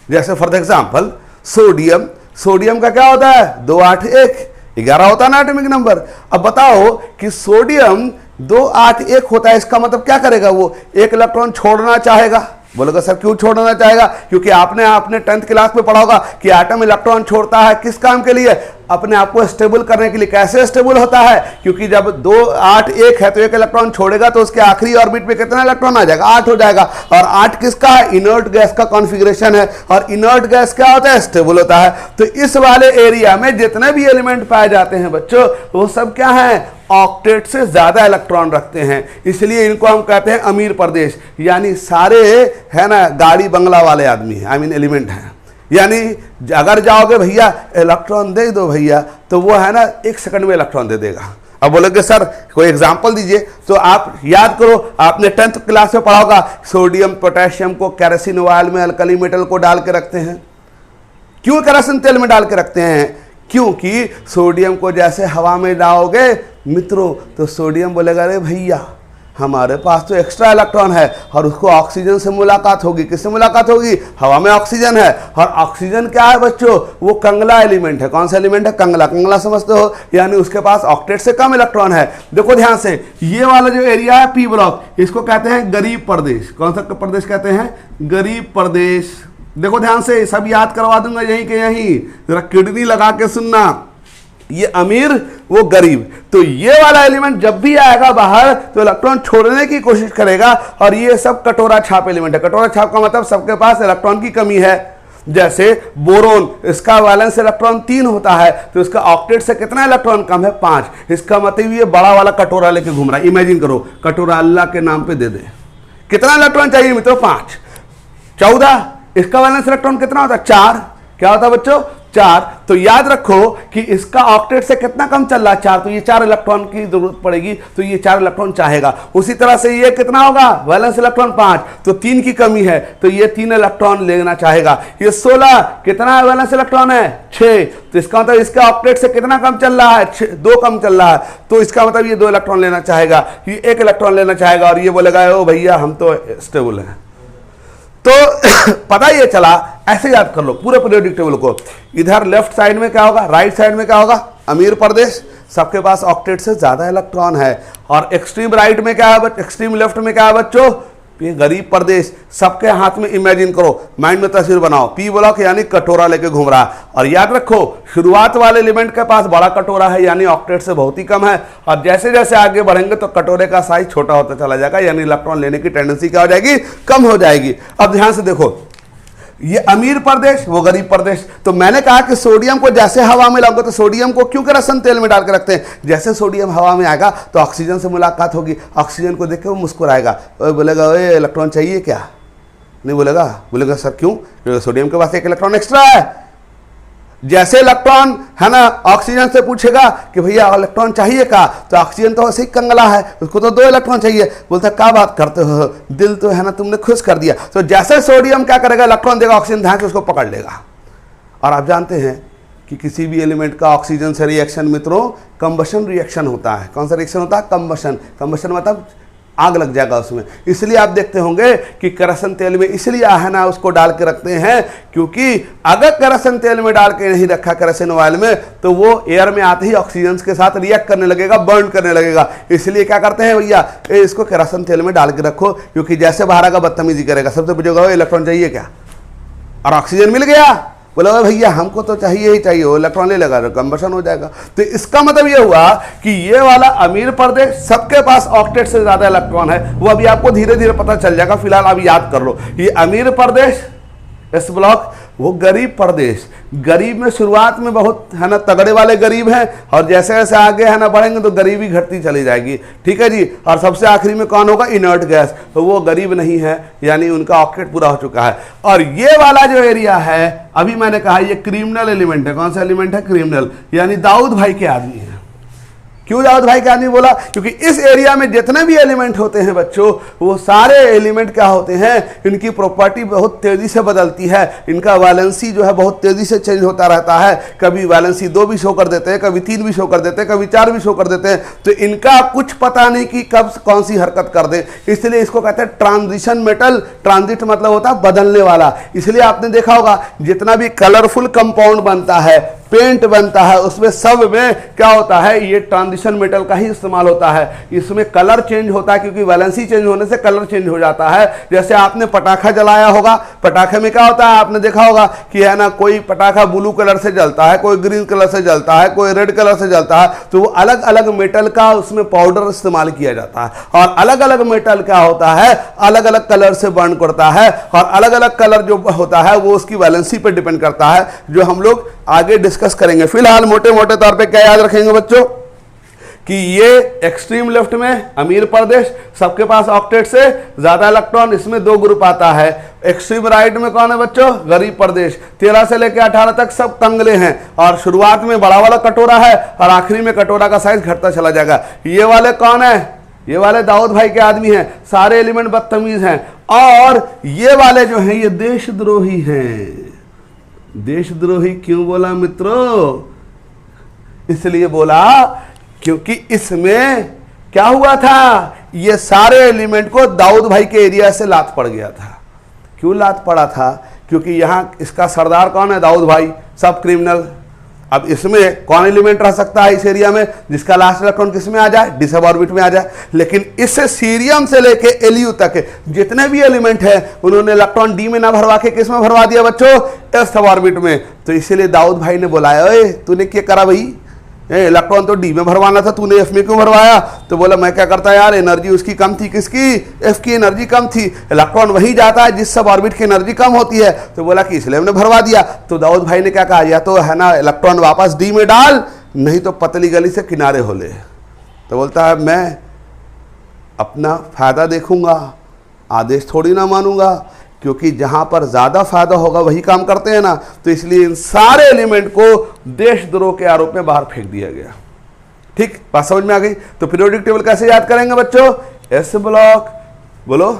जैसे फॉर एग्जांपल सोडियम, सोडियम का क्या होता है 2 8 1, 11 होता है ना एटॉमिक नंबर। अब बताओ कि सोडियम 2 8 1 होता है, इसका मतलब क्या करेगा, वो 1 इलेक्ट्रॉन छोड़ना चाहेगा। बोलेगा सर क्यों छोड़ना चाहेगा, क्योंकि आपने 10th क्लास में पढ़ा होगा कि एटम इलेक्ट्रॉन छोड़ता है किस काम के लिए, अपने आप को स्टेबल करने के लिए। कैसे स्टेबल होता है, क्योंकि जब 2 8 1 है तो 1 इलेक्ट्रॉन छोड़ेगा तो उसके आखिरी ऑर्बिट पे कितना इलेक्ट्रॉन आ जाएगा, 8 हो जाएगा। और 8 किसका है, इनर्ट गैस का कॉन्फ़िगरेशन है, और इनर्ट गैस क्या होता है, स्टेबल होता है। तो इस वाले एरिया में जितने भी एलिमेंट पाए जाते हैं बच्चों, वो सब क्या है, ऑक्टेट से ज्यादा इलेक्ट्रॉन रखते हैं, इसलिए इनको हम कहते हैं अमीर प्रदेश। यानी सारे है ना गाड़ी बंगला वाले आदमी, आई मीन एलिमेंट हैं। यानी अगर जाओगे भैया इलेक्ट्रॉन दे दो भैया, तो वो है ना 1 सेकंड में इलेक्ट्रॉन दे देगा। अब बोलोगे सर कोई एग्जांपल दीजिए, तो आप याद करो, आपने 10th क्लास में पढ़ा होगा सोडियम पोटेशियम को केरोसिन ऑयल में अल्कली मेटल को डाल के रखते हैं। क्यों केरोसिन तेल में डाल के रखते हैं, क्योंकि सोडियम को जैसे हवा में डालोगे मित्रों तो सोडियम बोलेगा अरे भैया हमारे पास तो एक्स्ट्रा इलेक्ट्रॉन है, और उसको ऑक्सीजन से मुलाकात होगी। किससे मुलाकात होगी, हवा में ऑक्सीजन है, और ऑक्सीजन क्या है बच्चों, वो कंगला एलिमेंट है। कौन सा एलिमेंट है, कंगला। कंगला समझते हो, यानी उसके पास ऑक्टेट से कम इलेक्ट्रॉन है। देखो ध्यान से, ये वाला जो एरिया है पी ब्लॉक, इसको कहते हैं गरीब प्रदेश। कौन सा प्रदेश कहते हैं, गरीब प्रदेश। देखो ध्यान से, सब याद करवा दूंगा यहीं के यहीं, जरा किडनी लगा के सुनना। ये अमीर वो गरीब, तो ये वाला एलिमेंट जब भी आएगा बाहर तो इलेक्ट्रॉन छोड़ने की कोशिश करेगा, और ये सब कटोरा छाप एलिमेंट है। कटोरा छाप का मतलब सबके पास इलेक्ट्रॉन की कमी है। जैसे बोरोन, इसका वैलेंस इलेक्ट्रॉन 3 होता है, तो इसका ऑक्टेट से कितना इलेक्ट्रॉन कम है, 5। इसका मतलब ये बड़ा वाला कटोरा लेके घूम रहा है। इमेजिन करो कटोरा अल्लाह के नाम पे दे दे, कितना इलेक्ट्रॉन चाहिए मित्रों, 5। 14, इसका वैलेंस इलेक्ट्रॉन कितना होता है, 4। क्या होता है बच्चों, 4। तो याद रखो कि इसका ऑक्टेट से कितना कम चल रहा है, 4, तो ये 4 इलेक्ट्रॉन की जरूरत पड़ेगी, तो ये 4 इलेक्ट्रॉन चाहेगा। उसी तरह से ये कितना होगा, वैलेंस इलेक्ट्रॉन 5, तो 3 की कमी है, तो ये 3 इलेक्ट्रॉन लेना चाहेगा। ये 16, कितना वैलेंस इलेक्ट्रॉन है, 6, तो इसका मतलब इसका ऑक्टेट से कितना कम चल रहा है, 2 कम चल रहा है, तो इसका मतलब ये 2 इलेक्ट्रॉन लेना चाहेगा, ये 1 इलेक्ट्रॉन लेना चाहेगा, और ये बोलेगा ओ भैया हम तो स्टेबल हैं। तो पता ये चला, ऐसे याद कर लो पूरे पीरियोडिक टेबल को। इधर लेफ्ट साइड में क्या होगा, राइट साइड में क्या होगा, अमीर प्रदेश, सबके पास ऑक्टेट से ज़्यादा इलेक्ट्रॉन है। और एक्सट्रीम राइट में क्या है, एक्सट्रीम लेफ्ट में क्या है बच्चों, ये गरीब प्रदेश। सबके हाथ में इमेजिन करो, माइंड में तस्वीर बनाओ, पी ब्लॉक यानी कटोरा लेके घूम रहा है। और याद रखो शुरुआत वाले एलिमेंट के पास बड़ा कटोरा है यानी ऑक्टेट से बहुत ही कम है, और जैसे जैसे आगे बढ़ेंगे तो कटोरे का साइज छोटा होता चला जाएगा, यानी इलेक्ट्रॉन लेने की टेंडेंसी क्या हो जाएगी, कम हो जाएगी। अब ध्यान से देखो, ये अमीर प्रदेश वो गरीब प्रदेश। तो मैंने कहा कि सोडियम को जैसे हवा में लाओगे तो सोडियम को क्यों केरोसिन तेल में डाल के रखते हैं, जैसे सोडियम हवा में आएगा तो ऑक्सीजन से मुलाकात होगी, ऑक्सीजन को देख के वो मुस्कुराएगा, बोलेगा ओए इलेक्ट्रॉन चाहिए क्या, नहीं बोलेगा, बोलेगा सर क्यों, क्योंकि सोडियम के पास एक इलेक्ट्रॉन एक्स्ट्रा है। जैसे इलेक्ट्रॉन है ना ऑक्सीजन से पूछेगा कि भैया इलेक्ट्रॉन चाहिए का, तो ऑक्सीजन तो वैसे ही कंगला है, उसको तो 2 इलेक्ट्रॉन चाहिए, बोलता क्या बात करते हो, दिल तो है ना तुमने खुश कर दिया। तो जैसे सोडियम क्या करेगा, इलेक्ट्रॉन देगा, ऑक्सीजन ध्यान से उसको पकड़ लेगा। और आप जानते हैं कि किसी भी एलिमेंट का ऑक्सीजन से रिएक्शन मित्रों कंबशन रिएक्शन होता है। कौन सा रिएक्शन होता है, कंबशन। कंबशन मतलब आग लग जाएगा उसमें। इसलिए आप देखते होंगे कि केरोसिन तेल में इसलिए है ना उसको डाल के रखते हैं, क्योंकि अगर केरोसिन तेल में डाल के नहीं रखा केरोसिन ऑयल में तो वो एयर में आते ही ऑक्सीजन के साथ रिएक्ट करने लगेगा, बर्न करने लगेगा। इसलिए क्या करते हैं भैया, इसको केरोसिन तेल में डाल के रखो, क्योंकि जैसे बाहर आएगा बदतमीजी करेगा, सबसे पूछेगा इलेक्ट्रॉन चाहिए क्या, और ऑक्सीजन मिल गया, बोला भैया हमको तो चाहिए ही चाहिए, वो इलेक्ट्रॉन ले लगा कंबशन हो जाएगा। तो इसका मतलब ये हुआ कि ये वाला अमीर प्रदेश सबके पास ऑक्टेट से ज्यादा इलेक्ट्रॉन है, वो अभी आपको धीरे धीरे पता चल जाएगा, फिलहाल अभी याद कर लो। ये अमीर प्रदेश एस ब्लॉक, वो गरीब प्रदेश। गरीब में शुरुआत में बहुत है ना तगड़े वाले गरीब हैं, और जैसे जैसे आगे है ना बढ़ेंगे तो गरीबी घटती चली जाएगी, ठीक है जी। और सबसे आखिरी में कौन होगा, इनर्ट गैस, तो वो गरीब नहीं है, यानी उनका ऑक्टेट पूरा हो चुका है। और ये वाला जो एरिया है अभी मैंने कहा ये क्रिमिनल एलिमेंट है। कौन सा एलिमेंट है, क्रिमिनल, यानी दाऊद भाई के आदमी है। क्यों दाऊद भाई के आदमी बोला, क्योंकि इस एरिया में जितने भी एलिमेंट होते हैं बच्चों, वो सारे एलिमेंट क्या होते हैं, इनकी प्रॉपर्टी बहुत तेजी से बदलती है, इनका वैलेंसी जो है बहुत तेजी से चेंज होता रहता है। कभी वैलेंसी 2 भी शो कर देते हैं, कभी 3 भी शो कर देते हैं, कभी 4 भी शो कर देते हैं। तो इनका कुछ पता नहीं कि कब कौन सी हरकत कर दे, इसलिए इसको कहते हैं ट्रांजिशन मेटल। ट्रांजिट मतलब होता है बदलने वाला। इसलिए आपने देखा होगा जितना भी कलरफुल कंपाउंड बनता है, पेंट बनता है, उसमें सब में क्या होता है, ये ट्रांजिशन मेटल का ही इस्तेमाल होता है। इसमें कलर चेंज होता है, क्योंकि वैलेंसी चेंज होने से कलर चेंज हो जाता है। जैसे आपने पटाखा जलाया होगा, पटाखे में क्या होता है, आपने देखा होगा कि है ना कोई पटाखा ब्लू कलर से जलता है, कोई ग्रीन कलर से जलता है, कोई रेड कलर से जलता है। तो वो अलग अलग मेटल का उसमें पाउडर इस्तेमाल किया जाता है, और अलग अलग मेटल क्या होता है, अलग अलग कलर से बर्न करता है, और अलग अलग कलर जो होता है वो उसकी वैलेंसी पर डिपेंड करता है, जो हम लोग आगे डिस्कस करेंगे। फिलहाल मोटे मोटे तौर पे क्या याद रखेंगे बच्चों, कि ये एक्सट्रीम लेफ्ट में अमीर प्रदेश, सबके पास ऑक्टेट से ज्यादा इलेक्ट्रॉन, इसमें 2 ग्रुप आता है। एक्सट्रीम राइट में कौन है बच्चों, गरीब प्रदेश, 13 से लेकर 18 तक सब तंगले हैं, और शुरुआत में बड़ा वाला कटोरा है, और आखिरी में कटोरा का साइज घटता चला जाएगा। ये वाले कौन है, ये वाले दाऊद भाई के आदमी हैं, सारे एलिमेंट बदतमीज हैं। और ये वाले जो हैं ये देशद्रोही हैं। देशद्रोही क्यों बोला मित्रों, इसलिए बोला क्योंकि इसमें क्या हुआ था, ये सारे एलिमेंट को दाऊद भाई के एरिया से लात पड़ गया था। क्यों लात पड़ा था, क्योंकि यहां इसका सरदार कौन है, दाऊद भाई, सब क्रिमिनल। अब इसमें कौन एलिमेंट रह सकता है इस एरिया में जिसका लास्ट इलेक्ट्रॉन किस में आ जाए, डी सब ऑर्बिट में आ जाए। लेकिन इससे सीरियम से लेके एलयू तक जितने भी एलिमेंट हैं उन्होंने इलेक्ट्रॉन डी में ना भरवा के किस में भरवा दिया बच्चों, एस सब ऑर्बिट में। तो इसीलिए दाऊद भाई ने बुलाया, ओए तूने क्या करा भाई, इलेक्ट्रॉन तो डी में भरवाना था, तूने एफ में क्यों भरवाया। तो बोला मैं क्या करता यार, एनर्जी उसकी कम थी, किसकी, एफ की एनर्जी कम थी, इलेक्ट्रॉन वही जाता है जिस सब ऑर्बिट की एनर्जी कम होती है। तो बोला कि इसलिए हमने भरवा दिया। तो दाऊद भाई ने क्या कहा, या तो है ना इलेक्ट्रॉन वापस डी में डाल, नहीं तो पतली गली से किनारे हो ले। तो बोलता है मैं अपना फायदा देखूंगा, आदेश थोड़ी ना मानूंगा, क्योंकि जहां पर ज्यादा फायदा होगा वही काम करते हैं ना। तो इसलिए इन सारे एलिमेंट को देशद्रोह के आरोप में बाहर फेंक दिया गया। ठीक, बात समझ में आ गई। तो पीरियोडिक टेबल कैसे याद करेंगे बच्चों, एस ब्लॉक, बोलो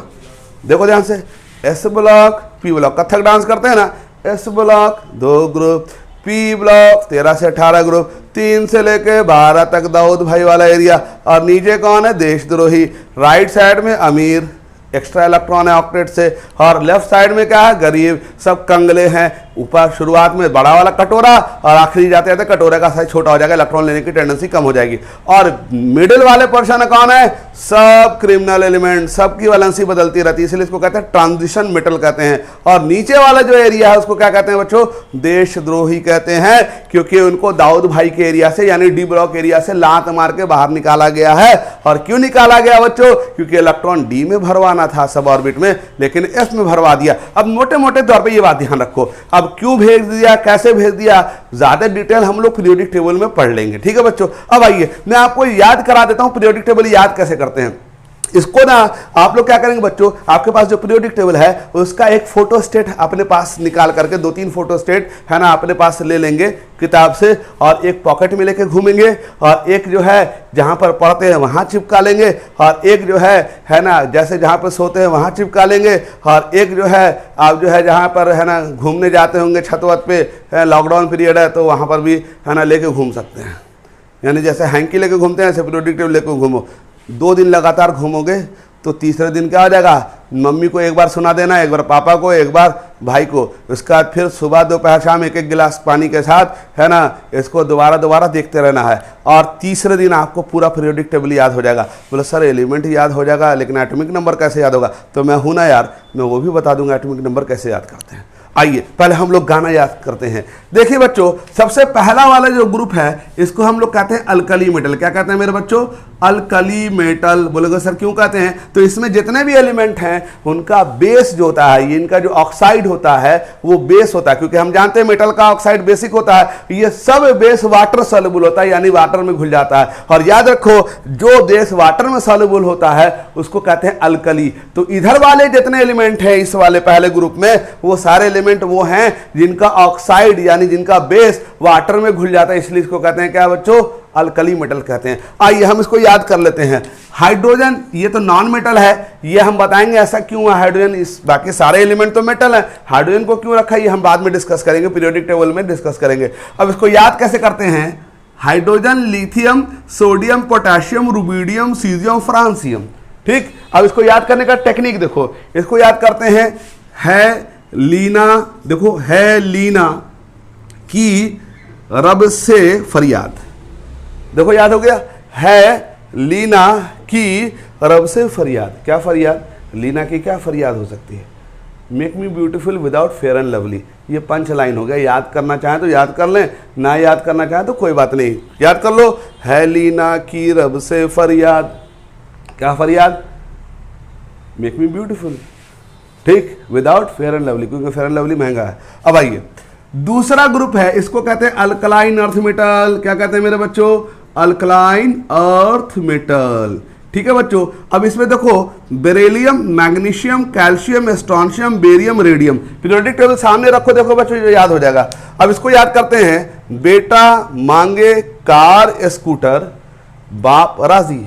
देखो ध्यान से, S block P block, Kathak dance करते हैं ना, S block 2 group, P block 13 से 18 ग्रुप, 3 से लेके 12 तक दाऊद भाई वाला एरिया, और नीचे कौन है, देशद्रोही। राइट साइड में अमीर, एक्स्ट्रा इलेक्ट्रॉन है ऑक्टेट से, और लेफ्ट साइड में क्या है, गरीब, सब कंगले हैं। ऊपर शुरुआत में बड़ा वाला कटोरा और आखिरी जाते जाते कटोरे का साइज छोटा हो जाएगा, इलेक्ट्रॉन लेने की टेंडेंसी कम हो जाएगी। और मिडिल वाले पोर्शन कौन है? सब क्रिमिनल एलिमेंट, सबकी वैलेंसी बदलती रहती है, इसलिए इसको कहते हैं ट्रांजिशन मेटल कहते हैं। और नीचे वाला जो एरिया है उसको क्या कहते हैं बच्चों? देशद्रोही कहते हैं, क्योंकि उनको दाऊद भाई के एरिया से यानी डी ब्लॉक एरिया से लात मार के बाहर निकाला गया है। और क्यों निकाला गया बच्चों? क्योंकि इलेक्ट्रॉन डी में भरवाना था सब ऑर्बिट में, लेकिन एस में भरवा दिया। अब मोटे मोटे तौर पे ये बात ध्यान रखो। अब क्यों भेज दिया, कैसे भेज दिया, ज्यादा डिटेल हम लोग पीरियोडिक टेबल में पढ़ लेंगे, ठीक है बच्चों। अब आइए मैं आपको याद करा देता हूं पीरियोडिक टेबल याद कैसे करते हैं। इसको ना आप लोग क्या करेंगे बच्चों, आपके पास जो पीरियोडिक टेबल है उसका एक फोटो स्टेट अपने पास निकाल करके 2-3 फोटो स्टेट है ना अपने पास ले लेंगे किताब से, और एक पॉकेट में लेके घूमेंगे, और एक जो है जहां पर पढ़ते हैं वहां चिपका लेंगे, और एक जो है ना जैसे जहां पर सोते हैं वहां चिपका लेंगे, और एक जो है आप जो है जहां पर है ना घूमने जाते होंगे छत वत पे, लॉकडाउन पीरियड है तो वहां पर भी है ना लेके घूम सकते हैं, यानी जैसे हैंकी लेके घूमते हैं ऐसे पीरियोडिक टेबल लेके घूमो। 2 दिन लगातार घूमोगे तो तीसरे दिन क्या हो जाएगा? मम्मी को एक बार सुना देना, एक बार पापा को, एक बार भाई को, उसके बाद फिर सुबह दोपहर शाम एक एक गिलास पानी के साथ है ना इसको दोबारा देखते रहना है। और तीसरे दिन आपको पूरा पीरियोडिक टेबल याद हो जाएगा। बोले सर एलिमेंट याद हो जाएगा लेकिन एटॉमिक नंबर कैसे याद होगा? तो मैं हूं ना यार, मैं वो भी बता दूंगा एटॉमिक नंबर कैसे याद करते हैं। आइए पहले हम लोग गाना याद करते हैं। देखिए बच्चों, सबसे पहला वाला जो ग्रुप है इसको हम लोग कहते हैं अल्कली मेटल। क्या कहते हैं मेरे बच्चों? Alkali metal. बोलोगे सर क्यों कहते हैं? तो इसमें जितने भी एलिमेंट हैं उनका बेस जो होता है, ये इनका जो ऑक्साइड होता है वो बेस होता है, क्योंकि हम जानते हैं मेटल का ऑक्साइड बेसिक होता है, ये सब बेस वाटर सॉल्युबल होता है, यानी वाटर में घुल जाता है। और याद रखो जो बेस वाटर में सॉल्युबल होता है उसको कहते हैं अल्कली। तो इधर वाले जितने एलिमेंट हैं इस वाले पहले ग्रुप में, वो सारे एलिमेंट वो हैं जिनका ऑक्साइड यानी जिनका बेस वाटर में घुल जाता है, इसलिए इसको कहते हैं क्या बच्चों? अल्कली मेटल कहते हैं। आइए हम इसको याद कर लेते हैं। हाइड्रोजन ये तो नॉन मेटल है, ये हम बताएंगे ऐसा क्यों है हाइड्रोजन, इस बाकी सारे एलिमेंट तो मेटल है, हाइड्रोजन को क्यों रखा है ये हम बाद में डिस्कस करेंगे, पीरियोडिक टेबल में डिस्कस करेंगे। अब इसको याद कैसे करते हैं? Hydrogen, lithium, sodium, potassium, rubidium, caesium, francium. ठीक, अब इसको याद करने का टेक्निक देखो, इसको याद करते हैं है लीना, देखो है लीना की रब से फरियाद, देखो याद हो गया, है लीना की रब से फरियाद। क्या फरियाद? लीना की क्या फरियाद हो सकती है? Make me beautiful without fair and lovely. ये पंच लाइन हो गया, याद करना चाहें तो याद कर लें, ना याद करना चाहें तो कोई बात नहीं, याद कर लो। है लीना की रब से फरियाद, क्या फरियाद? मेक मी ब्यूटीफुल, ठीक, विदाउट फेयर एंड लवली, क्योंकि फेयर एंड लवली महंगा है। अब आइए दूसरा ग्रुप है, इसको कहते हैं अल्कलाइन अर्थ मेटल। क्या कहते हैं मेरे बच्चों? Alkaline earth metal. ठीक है बच्चों, अब इसमें देखो beryllium, magnesium, calcium, strontium, barium, radium. Periodic table सामने रखो, देखो बच्चों ये याद हो जाएगा। अब इसको याद करते हैं, बेटा मांगे कार स्कूटर बाप राजी।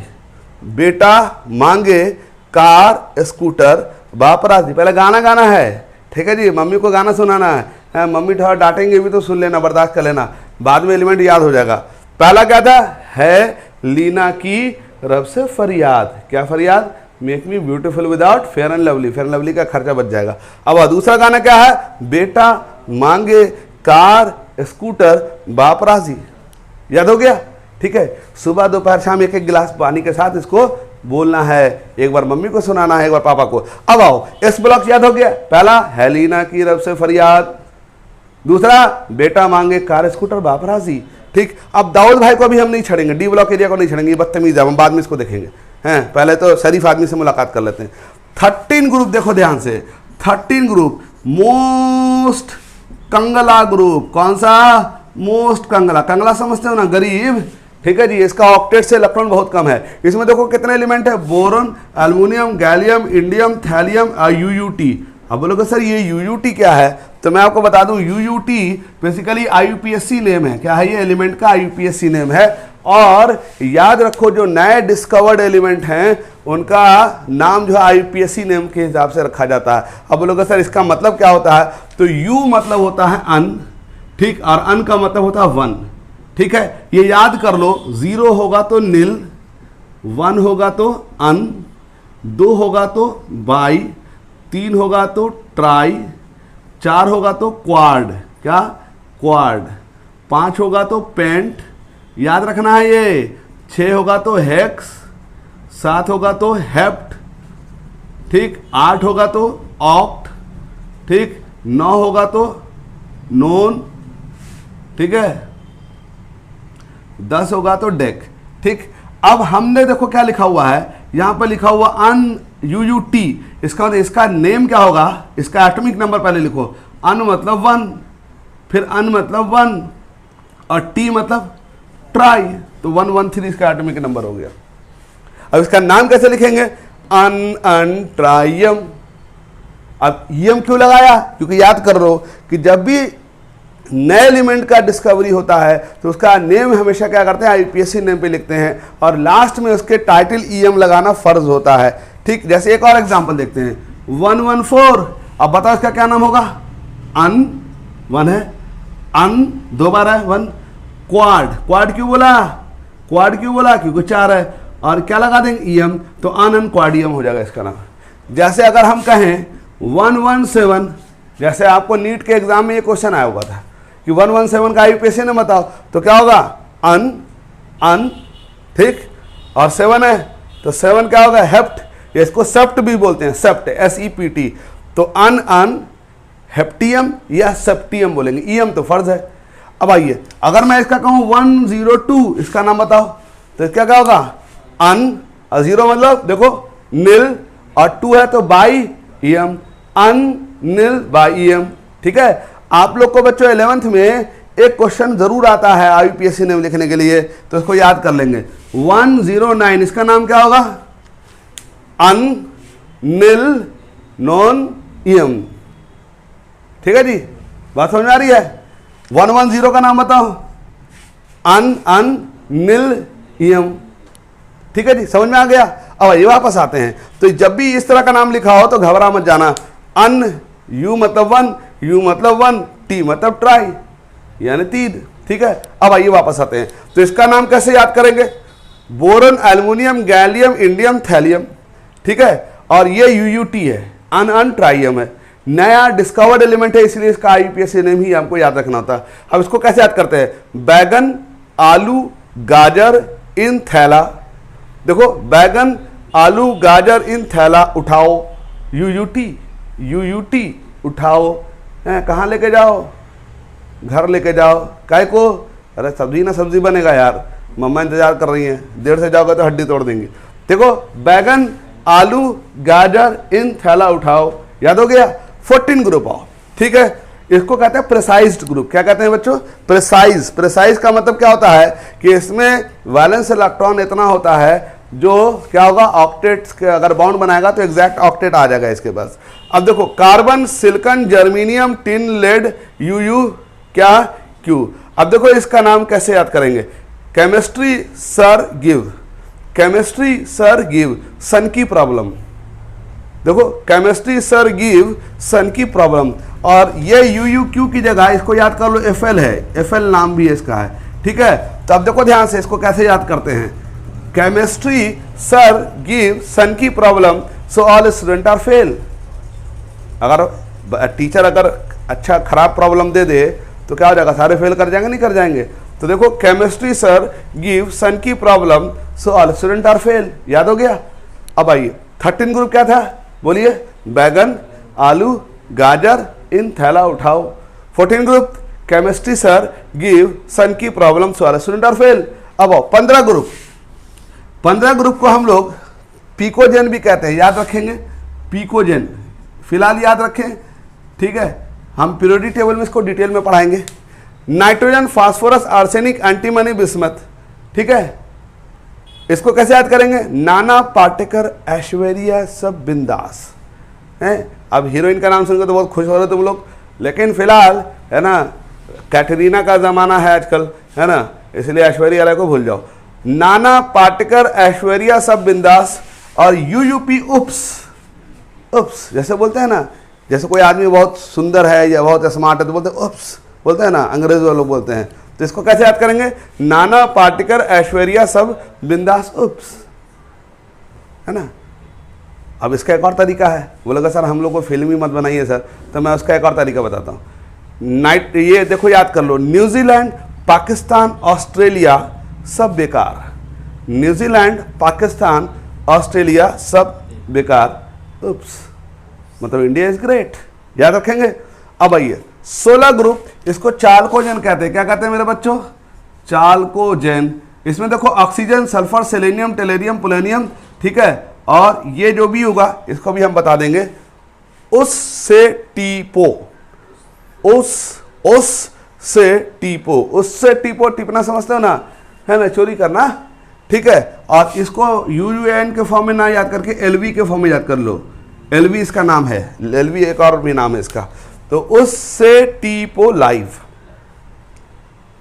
बेटा मांगे कार स्कूटर बाप राजी। पहले गाना गाना है, ठीक है जी, मम्मी को गाना सुनाना है, मम्मी थोड़ा डांटेंगे भी तो सुन लेना, बर्दाश्त कर लेना, बाद में एलिमेंट याद हो जाएगा। पहला क्या था? है लीना की रब से फरियाद। क्या फरियाद? Make me beautiful without fair and lovely. Fair and lovely का खर्चा बच जाएगा। अब दूसरा गाना क्या है? बेटा मांगे कार स्कूटर बाप राजी। याद हो गया? ठीक है, सुबह दोपहर शाम एक एक गिलास पानी के साथ इसको बोलना है, एक बार मम्मी को सुनाना है, एक बार पापा को। अब आओ, एस ब्लॉक याद हो गया। पहला है लीना की रब से फरियाद, दूसरा बेटा मांगे कार स्कूटर बाप राजी। ठीक, अब दाऊद भाई को भी हम नहीं छड़ेंगे, डी ब्लॉक एरिया को नहीं छड़ेंगे, बदतमीज है, हम बाद में इसको देखेंगे हैं, पहले तो शरीफ आदमी से मुलाकात कर लेते हैं। 13 ग्रुप देखो ध्यान से, 13 ग्रुप। मोस्ट कंगला ग्रुप, कौन सा? मोस्ट कंगला। कंगला समझते हो ना, गरीब, ठीक है जी, इसका ऑक्टेट से इलेक्ट्रॉन बहुत कम है। इसमें देखो कितने एलिमेंट है? Boron, aluminium, gallium, indium, thallium, Uut. अब बोलोगे सर ये यूयूटी क्या है? तो मैं आपको बता दूं, यूयूटी बेसिकली आईयूपीएससी नेम है। क्या है ये? एलिमेंट का आईयूपीएससी नेम है। और याद रखो जो नए डिस्कवर्ड एलिमेंट हैं उनका नाम जो है आईयूपीएससी नेम के हिसाब से रखा जाता है। अब बोलोगे सर इसका मतलब क्या होता है? तो यू मतलब होता है अन, ठीक, और अन का मतलब होता है वन। ठीक है, ये याद कर लो, 0 होगा तो नील, 1 होगा तो अन, 2 होगा तो बाई, 3 होगा तो ट्राई, 4 होगा तो क्वाड, क्या क्वाड, 5 होगा तो पेंट, याद रखना है ये, 6 होगा तो हेक्स, 7 होगा तो हेप्ट, ठीक, 8 होगा तो ऑक्ट, ठीक, 9 होगा तो नोन, ठीक है, 10 होगा तो डेक, ठीक। अब हमने देखो क्या लिखा हुआ है, यहां पर लिखा हुआ अन UUT, इसका मतलब इसका नेम क्या होगा, इसका एटॉमिक नंबर पहले लिखो, अन मतलब 1, फिर अन मतलब 1 और टी मतलब ट्राई, तो 113 इसका एटॉमिक नंबर हो गया। अब इसका नाम कैसे लिखेंगे, अन ट्राइयम। अब यम क्यों लगाया, क्योंकि याद कर लो कि जब भी नए एलिमेंट का डिस्कवरी होता है तो उसका नेम हमेशा क्या करते हैं, IUPAC नेम पे लिखते हैं और लास्ट में उसके टाइटल EM लगाना फर्ज होता है, ठीक। जैसे एक और एग्जांपल देखते हैं, 114, अब बताओ इसका क्या नाम होगा, अन 1 है, अन 2 बार है 1, क्वाड, क्वाड क्यों बोला, क्वाड क्यों बोला, क्योंकि 4 है, और क्या लगा देंगे EM, तो अन क्वाडियम हो जाएगा इसका नाम। जैसे अगर हम कहें 117, जैसे आपको नीट के एग्जाम में ये क्वेश्चन आया हुआ था कि 117 का IUPAC ने बताओ, तो क्या होगा, अन, ठीक, और 7 है तो 7 क्या होगा, हेप्ट, इसको सेप्ट भी बोलते हैं, सेप्ट, SEPT, तो अन हेप्टियम या सेप्टियम बोलेंगे, EM तो फर्ज है। अब आइए अगर मैं इसका कहूं 102, इसका नाम बताओ, तो इसका क्या होगा, अन, और 0 मतलब देखो नील, और 2 है तो बाई EM, अन नील बाई EM, ठीक है। आप लोग को बच्चों 11th में एक क्वेश्चन जरूर आता है IUPAC नेम लिखने के लिए, तो इसको याद कर लेंगे, 109, इसका नाम क्या होगा, अन नील नॉन EM, ठीक है जी, बात समझ में आ रही है। 110 का नाम बताओ, अन नील EM, ठीक है जी, समझ में आ गया। अब ये वापस आते हैं, तो जब भी इस तरह का नाम लिखा हो तो घबरा मत जाना, अन, U मतलब 1, U मतलब 1, T मतलब ट्राई यानी 3, ठीक है। अब आइए वापस आते हैं, तो इसका नाम कैसे याद करेंगे, boron, aluminium, gallium, indium, thallium, ठीक है, और ये UUT है, अन ट्राइयम है, नया डिस्कवर्ड एलिमेंट है, इसलिए इसका IUPAC नेम ही हमको याद रखना होता है। अब इसको कैसे याद करते हैं, बैगन, आलू, गाजर इन थैला, देखो बैगन, आलू, गाजर इन थैला, उठाओ, UUT उठाओ, कहाँ लेके जाओ, घर लेके जाओ, काय को, अरे सब्जी ना सब्जी बनेगा यार, मम्मा इंतजार कर रही हैं, देर से जाओगे तो हड्डी तोड़ देंगे। देखो बैगन, आलू, गाजर इन थैला उठाओ, याद हो गया। 14 ग्रुप आओ, ठीक है, इसको कहते हैं प्रिसाइज्ड ग्रुप। क्या कहते हैं बच्चों, प्रिसाइज का मतलब क्या होता है कि इसमें वैलेंस इलेक्ट्रॉन इतना होता है जो क्या होगा, ऑक्टेट्स के अगर बॉन्ड बनाएगा तो एग्जैक्ट ऑक्टेट आ जाएगा इसके पास। अब देखो carbon, silicon, germanium, tin, lead, UU क्या Q। अब देखो इसका नाम कैसे याद करेंगे, chemistry sir give, chemistry sir give son की प्रॉब्लम, देखो केमिस्ट्री सर गिव सन की प्रॉब्लम, और ये UUQ की जगह इसको याद कर लो FL है, FL नाम भी इसका है, ठीक है। तो अब देखो ध्यान से इसको कैसे याद करते हैं, केमिस्ट्री सर गिव सन की problem so all student are fail. अगर टीचर अगर अच्छा खराब प्रॉब्लम दे दे तो क्या हो जाएगा, सारे फेल कर जाएंगे, नहीं कर जाएंगे। तो देखो केमिस्ट्री सर गिव सन की problem so all student are fail, याद हो गया। अब आइए 13 ग्रुप क्या था, बोलिए, बैगन, आलू, गाजर इन थैला उठाओ। 14 group chemistry sir give son की problem so all student are fail. अब आओ 15 ग्रुप, 15 ग्रुप को हम लोग पिकोजेन भी कहते हैं, याद रखेंगे, पिकोजेन फिलहाल याद रखें, ठीक है, हम पीरियोडिक टेबल में इसको डिटेल में पढ़ाएंगे। Nitrogen, phosphorus, arsenic, antimony, bismuth, ठीक है, इसको कैसे याद करेंगे, नाना पाटेकर, ऐश्वर्या सब बिंदास है। अब हीरोइन का नाम सुनकर तो बहुत खुश हो रहे तुम लोग, लेकिन फिलहाल है ना कैटरीना का जमाना है आजकल, है ना, इसलिए ऐश्वर्या राय को भूल जाओ। नाना पाटेकर, ऐश्वर्या सब बिंदास, और UUP उप्स, उप्स जैसे बोलते हैं ना, जैसे कोई आदमी बहुत सुंदर है या बहुत स्मार्ट है तो बोलते हैं उप्स, बोलते हैं ना, अंग्रेज वाले लोग बोलते हैं। तो इसको कैसे याद करेंगे, नाना पाटेकर, ऐश्वर्या सब बिंदास उप्स, है ना। अब इसका एक और तरीका है, बोलेगा सर हम लोग को फिल्मी मत बनाइए सर, तो मैं उसका एक और तरीका बताता हूँ। नाइट, ये देखो याद कर लो, न्यूजीलैंड, पाकिस्तान, ऑस्ट्रेलिया सब बेकार। न्यूजीलैंड, पाकिस्तान, ऑस्ट्रेलिया सब बेकार। उप्स, मतलब इंडिया इज ग्रेट, याद रखेंगे। अब आइए 16 ग्रुप, इसको चाल्कोजेन कहते हैं। क्या कहते हैं मेरे बच्चों? चाल्कोजेन। इसमें देखो ऑक्सीजन, सल्फर, सेलेनियम, टेलेरियम, पोलेनियम, ठीक है, और ये जो भी होगा इसको भी हम बता देंगे। उस से टीपो, उस से टीपो, उससे टीपो, टिपना समझते हो ना, है ना, चोरी करना, ठीक है। और इसको यूयूएन के फॉर्म में ना याद करके एलवी के फॉर्म में याद कर लो। एलवी इसका नाम है, एलवी एक और भी नाम है इसका। तो उससे टीपो लाइव,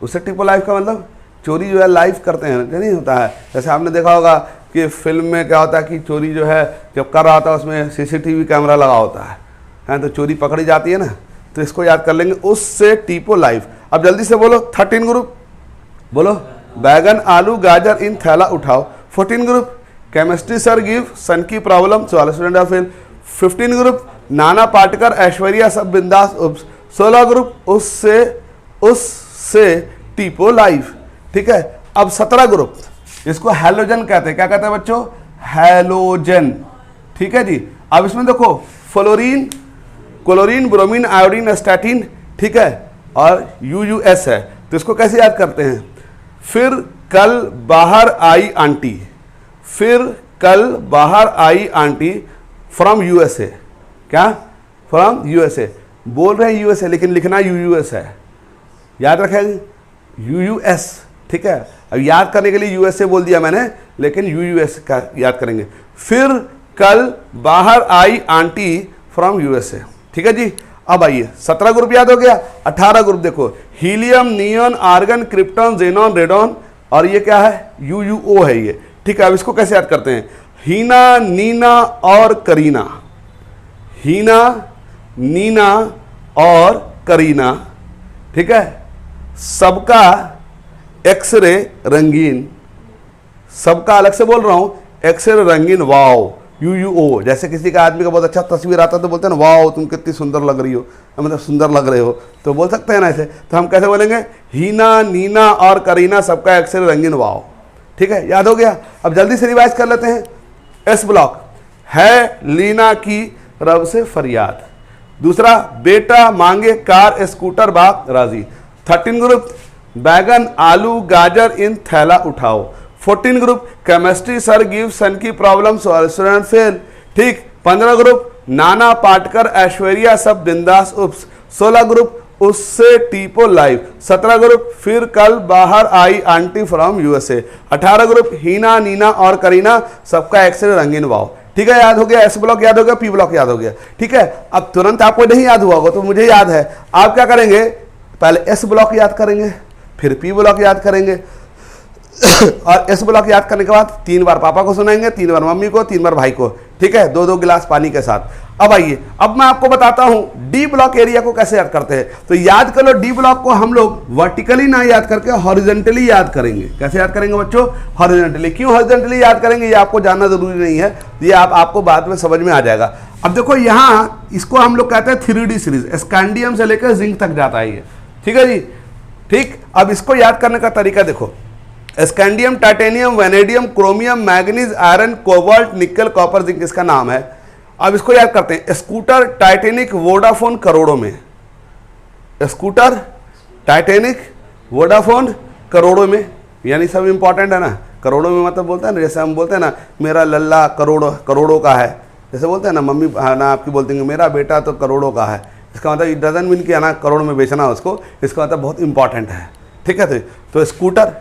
उससे टीपो लाइव का मतलब चोरी जो है लाइव करते हैं, नहीं होता है। जैसे आपने देखा होगा कि फिल्म में क्या होता है कि चोरी जो है जब कर रहा होता है उसमें सीसीटीवी कैमरा लगा होता है, तो चोरी पकड़ी जाती है ना। तो इसको याद कर लेंगे, उससे टीपो लाइव। अब जल्दी से बोलो 13 ग्रुप, बोलो बैगन, आलू, गाजर इन थैला उठाओ। 14 group chemistry sir give son की problem, 16 student are fail. 15 group Nana Patekar, Aishwarya सब बिंदास उप्स। 16 ग्रुप उससे टीपो लाइव, ठीक है। अब 17 ग्रुप, इसको हैलोजन कहते हैं। क्या कहते हैं बच्चों? हैलोजन, ठीक है जी। अब इसमें देखो fluorine, chlorine, bromine, iodine, astatine, ठीक है, और यूयूएस है। तो इसको कैसे याद करते हैं? फिर कल बाहर आई आंटी, फिर कल बाहर आई आंटी फ्रॉम यूएसए। क्या? From USA. बोल रहे हैं यूएसए लेकिन लिखना यूयूएस है, याद रखेंगे, यूयूएस, ठीक है। अब याद करने के लिए यूएसए बोल दिया मैंने, लेकिन यूयूएस का याद करेंगे। फिर कल बाहर आई आंटी फ्रॉम यूएसए, ठीक है जी। अब आइए 17 ग्रुप याद हो गया। 18 ग्रुप देखो, helium, neon, argon, krypton, xenon, radon, और ये क्या है? यूयूओ है ये, ठीक है। अब इसको कैसे याद करते हैं? हीना, नीना और करीना, हीना, नीना और करीना, ठीक है। सबका एक्सरे रंगीन, सबका अलग से बोल रहा हूं, एक्सरे रंगीन, वाओ, यूयूओ। जैसे किसी का आदमी का बहुत अच्छा तस्वीर आता है तो बोलते हैं ना वाओ तुम कितनी सुंदर लग रही हो, मतलब सुंदर लग रहे हो, तो बोल सकते हैं ना ऐसे। तो हम कैसे बोलेंगे? हीना, नीना और करीना सबका एक्सरे रंगीन, वाओ, ठीक है, याद हो गया। अब जल्दी से रिवाइज कर लेते हैं। एस ब्लॉक है लीना की रब से फरियाद। दूसरा, बेटा मांगे कार स्कूटर बाप राजी। 13 ग्रुप बैगन, आलू, गाजर इन थैला उठाओ। 14 group chemistry sir give son की प्रॉब्लम स्टूडेंट फेल, ठीक। 15 ग्रुप नाना पाटेकर, ऐश्वर्या सब बिंदास उप्स। 16 ग्रुप उससे टीपो लाइव। 17 ग्रुप फिर कल बाहर आई आंटी फ्रॉम यूएसए। 18 ग्रुप हीना, नीना और करीना सबका एक्सरे रंगीन, वाओ, ठीक है, याद हो गया। एस ब्लॉक याद हो गया, पी ब्लॉक याद हो गया, ठीक है। अब तुरंत आपको नहीं याद हुआ होगा तो मुझे याद है, आप क्या करेंगे? पहले एस ब्लॉक याद करेंगे, फिर पी ब्लॉक याद करेंगे, और एस ब्लॉक याद करने के बाद 3 बार पापा को सुनाएंगे, 3 बार मम्मी को, 3 बार भाई को, ठीक है, 2-2 गिलास पानी के साथ। अब आइए, अब मैं आपको बताता हूं डी ब्लॉक एरिया को कैसे याद करते हैं। तो याद कर लो, डी ब्लॉक को हम लोग वर्टिकली ना याद करके हॉरिजॉन्टली याद करेंगे। कैसे याद करेंगे बच्चों? हॉरिजॉन्टली। क्यों हॉरिजॉन्टली याद करेंगे ये आपको जानना जरूरी नहीं है, ये आपको बाद में समझ में आ जाएगा। अब देखो यहाँ इसको हम लोग कहते हैं 3D सीरीज, स्कैंडियम से लेकर जिंक तक जाता है ये, ठीक है जी, ठीक। अब इसको याद करने का तरीका देखो, scandium, titanium, vanadium, chromium, manganese, iron, cobalt, निकल, कॉपर, जिंक इसका नाम है। अब इसको याद करते हैं, स्कूटर, टाइटेनिक, वोडाफोन करोड़ों में, स्कूटर, टाइटेनिक, वोडाफोन करोड़ों में, यानी सब इंपॉर्टेंट है ना। करोड़ों में मतलब बोलते हैं ना, जैसे हम बोलते हैं ना मेरा लल्ला करोड़ों का है, जैसे बोलते हैं ना मम्मी ना आपकी बोलती हैं मेरा बेटा तो करोड़ों का है, इसका मतलब इट डजंट मीन कि ना करोड़ में बेचना उसको, इसका मतलब बहुत इंपॉर्टेंट है, ठीक है। तो स्कूटर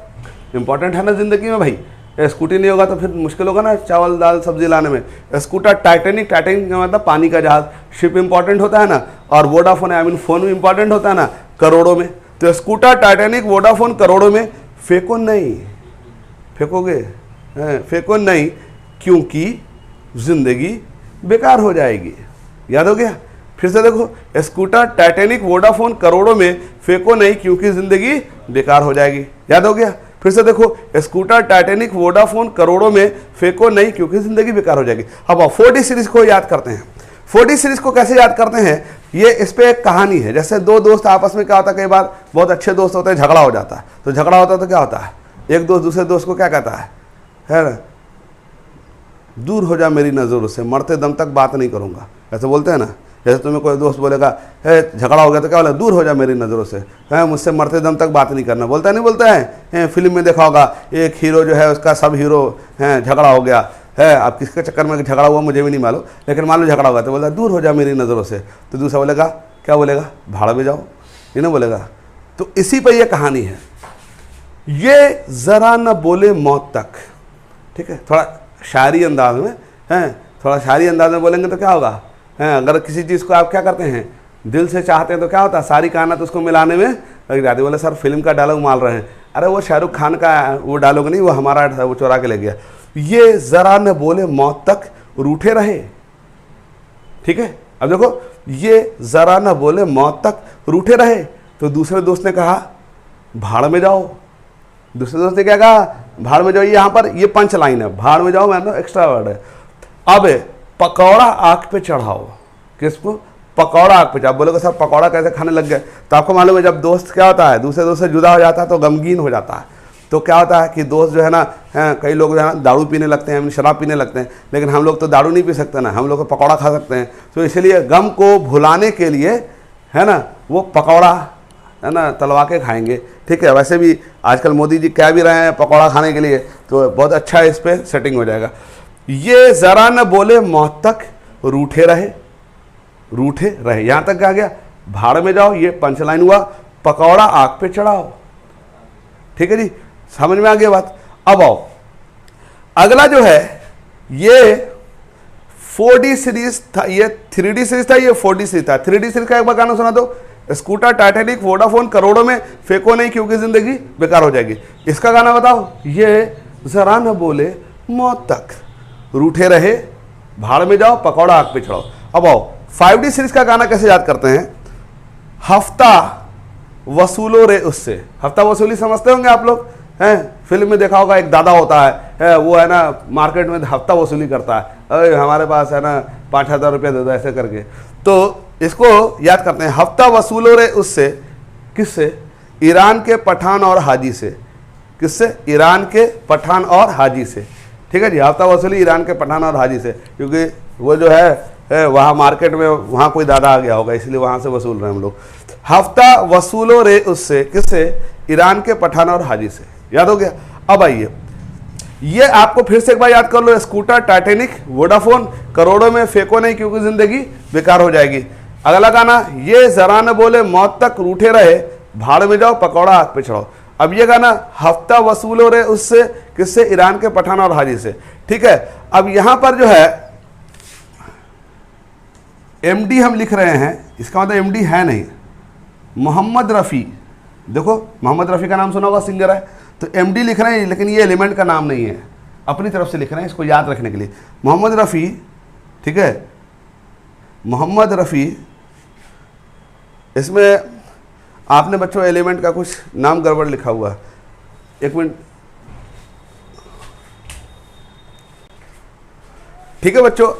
इंपॉर्टेंट है ना ज़िंदगी में भाई, स्कूटी नहीं होगा तो फिर मुश्किल होगा ना चावल दाल सब्जी लाने में। स्कूटर, टाइटेनिक का मतलब पानी का जहाज, शिप इंपॉर्टेंट होता है ना, और वोडाफोन आई मीन फोन भी इंपॉर्टेंट होता है ना, करोड़ों में। तो स्कूटर, टाइटेनिक, वोडाफोन करोड़ों में। फेंको नहीं, फेंकोगे फेंको नहीं क्योंकि जिंदगी बेकार हो जाएगी, याद हो गया। फिर से देखो, स्कूटर, टाइटेनिक, वोडाफोन करोड़ों में, फेंको नहीं क्योंकि जिंदगी बेकार हो जाएगी, याद हो गया। फिर से देखो, स्कूटर, टाइटैनिक, वोडाफोन, करोड़ों में फेंको नहीं क्योंकि जिंदगी बेकार हो जाएगी। अब 4D सीरीज को याद करते हैं। 4D सीरीज को कैसे याद करते हैं, ये इस पे एक कहानी है। जैसे दो दोस्त आपस में क्या होता है, कई बार बहुत अच्छे दोस्त होते हैं, झगड़ा हो जाता है। तो झगड़ा होता है तो क्या होता है, एक दोस्त दूसरे दोस्त को क्या कहता है ना, दूर हो जा मेरी नज़रों से, मरते दम तक बात नहीं करूँगा, ऐसे बोलते हैं ना। जैसे तुम्हें कोई दोस्त बोलेगा, झगड़ा हो गया तो क्या बोला, दूर हो जा मेरी नज़रों से, है मुझसे मरते दम तक बात नहीं करना, बोलता है नहीं बोलता है। फिल्म में देखा होगा, एक हीरो जो है उसका सब हीरो है झगड़ा हो गया है, अब किसके चक्कर में झगड़ा हुआ मुझे भी नहीं मालूम, लेकिन मान लो झगड़ा हुआ तो बोलता दूर हो जा मेरी नज़रों से। तो दूसरा बोलेगा, क्या बोलेगा, भाड़ में जाओ, ये ना बोलेगा। तो इसी पर यह कहानी है, ये ज़रा न बोले मौत तक, ठीक है, थोड़ा शायरी अंदाज में है, थोड़ा शायरी अंदाज में बोलेंगे तो क्या होगा, हैं, अगर किसी चीज़ को आप क्या करते हैं, दिल से चाहते हैं तो क्या होता है, सारी कहानी उसको मिलाने में लग जाती है। बोले सर फिल्म का डायलॉग मार रहे हैं, अरे वो शाहरुख खान का वो डायलॉग नहीं, वो हमारा था, वो चुरा के ले गया। ये ज़रा न बोले मौत तक रूठे रहे, ठीक है। अब देखो, ये ज़रा न बोले मौत तक रूठे रहे, तो दूसरे दोस्त ने कहा भाड़ में जाओ। दूसरे दोस्त ने क्या कहा, भाड़ में जाओ। यहाँ पर ये पंच लाइन है, भाड़ में जाओ मतलब एक्स्ट्रा वर्ड है। अब पकौड़ा आग पे चढ़ाओ, किसको, पकौड़ा आग पे। आप बोलोगे सर पकौड़ा कैसे खाने लग गए, तो आपको मालूम है जब दोस्त क्या होता है, दूसरे दोस्त से जुदा हो जाता है तो गमगीन हो जाता है। तो क्या होता है कि दोस्त जो है ना, कई लोग जो है ना दारू पीने लगते हैं, शराब पीने लगते हैं, लेकिन हम लोग तो दारू नहीं पी सकते ना, हम लोग तो पकौड़ा खा सकते हैं। तो इसलिए गम को भुलाने के लिए है ना, वो पकौड़ा है ना तलवा के खाएंगे, ठीक है। वैसे भी आजकल मोदी जी कह भी रहे हैं पकौड़ा खाने के लिए, तो बहुत अच्छा इस पर सेटिंग हो जाएगा। ये ज़रा न बोले मौत तक रूठे रहे, रूठे रहे, यहां तक क्या गया, भाड़ में जाओ, ये पंचलाइन हुआ, पकौड़ा आग पे चढ़ाओ, ठीक है जी, समझ में आ गया बात। अब आओ अगला जो है, ये 4D सीरीज था, ये 3D सीरीज था, ये 4D सीरीज था। 3D सीरीज का एक बार गाना सुना दो, स्कूटर, टाइटैनिक, वोडाफोन, करोड़ों में फेंको नहीं क्योंकि जिंदगी बेकार हो जाएगी। इसका गाना बताओ, ये जरा न बोले मौत तक रूठे रहे, भाड़ में जाओ, पकौड़ा आग पे चढ़ाओ। अब आओ 5D सीरीज का गाना कैसे याद करते हैं, हफ्ता वसूलो रे उससे। हफ्ता वसूली समझते होंगे आप लोग, हैं, फिल्म में देखा होगा, एक दादा होता है वो है ना मार्केट में हफ्ता वसूली करता है, अरे हमारे पास है ना 5,000 रुपये दे दो, ऐसे करके। तो इसको याद करते हैं, हफ्ता वसूलो रे उससे, किससे, ईरान के पठान और हाजी से। किससे, ईरान के पठान और हाजी से, ठीक है जी। हफ्ता वसूली ईरान के पठान और हाजी से, क्योंकि वो जो है वहाँ मार्केट में वहाँ कोई दादा आ गया होगा, इसलिए वहाँ से वसूल रहे हैं हम लोग। हफ्ता वसूलो रे उससे, किससे, ईरान के पठान और हाजी से, याद हो गया। अब आइए, ये आपको फिर से एक बार याद कर लो, स्कूटर, टाइटैनिक, वोडाफोन, करोड़ों में फेंको नहीं क्योंकि जिंदगी बेकार हो जाएगी। अगला गाना, ये जरा न बोले मौत तक रूठे रहे, भाड़ में जाओ, पकौड़ा आग पे चढ़ाओ। अब ये गाना, हफ्ता वसूलो रे उससे, किससे, ईरान के पठान और हाजी से, ठीक है। अब यहां पर जो है एमडी हम लिख रहे हैं, इसका मतलब एमडी है नहीं, मोहम्मद रफ़ी। देखो मोहम्मद रफ़ी का नाम सुना होगा, सिंगर है, तो एमडी लिख रहे हैं, लेकिन ये एलिमेंट का नाम नहीं है, अपनी तरफ से लिख रहे हैं इसको याद रखने के लिए। मोहम्मद रफ़ी, ठीक है, मोहम्मद रफ़ी। इसमें आपने बच्चों एलिमेंट का कुछ नाम गड़बड़ लिखा हुआ है, एक मिनट, ठीक है बच्चों।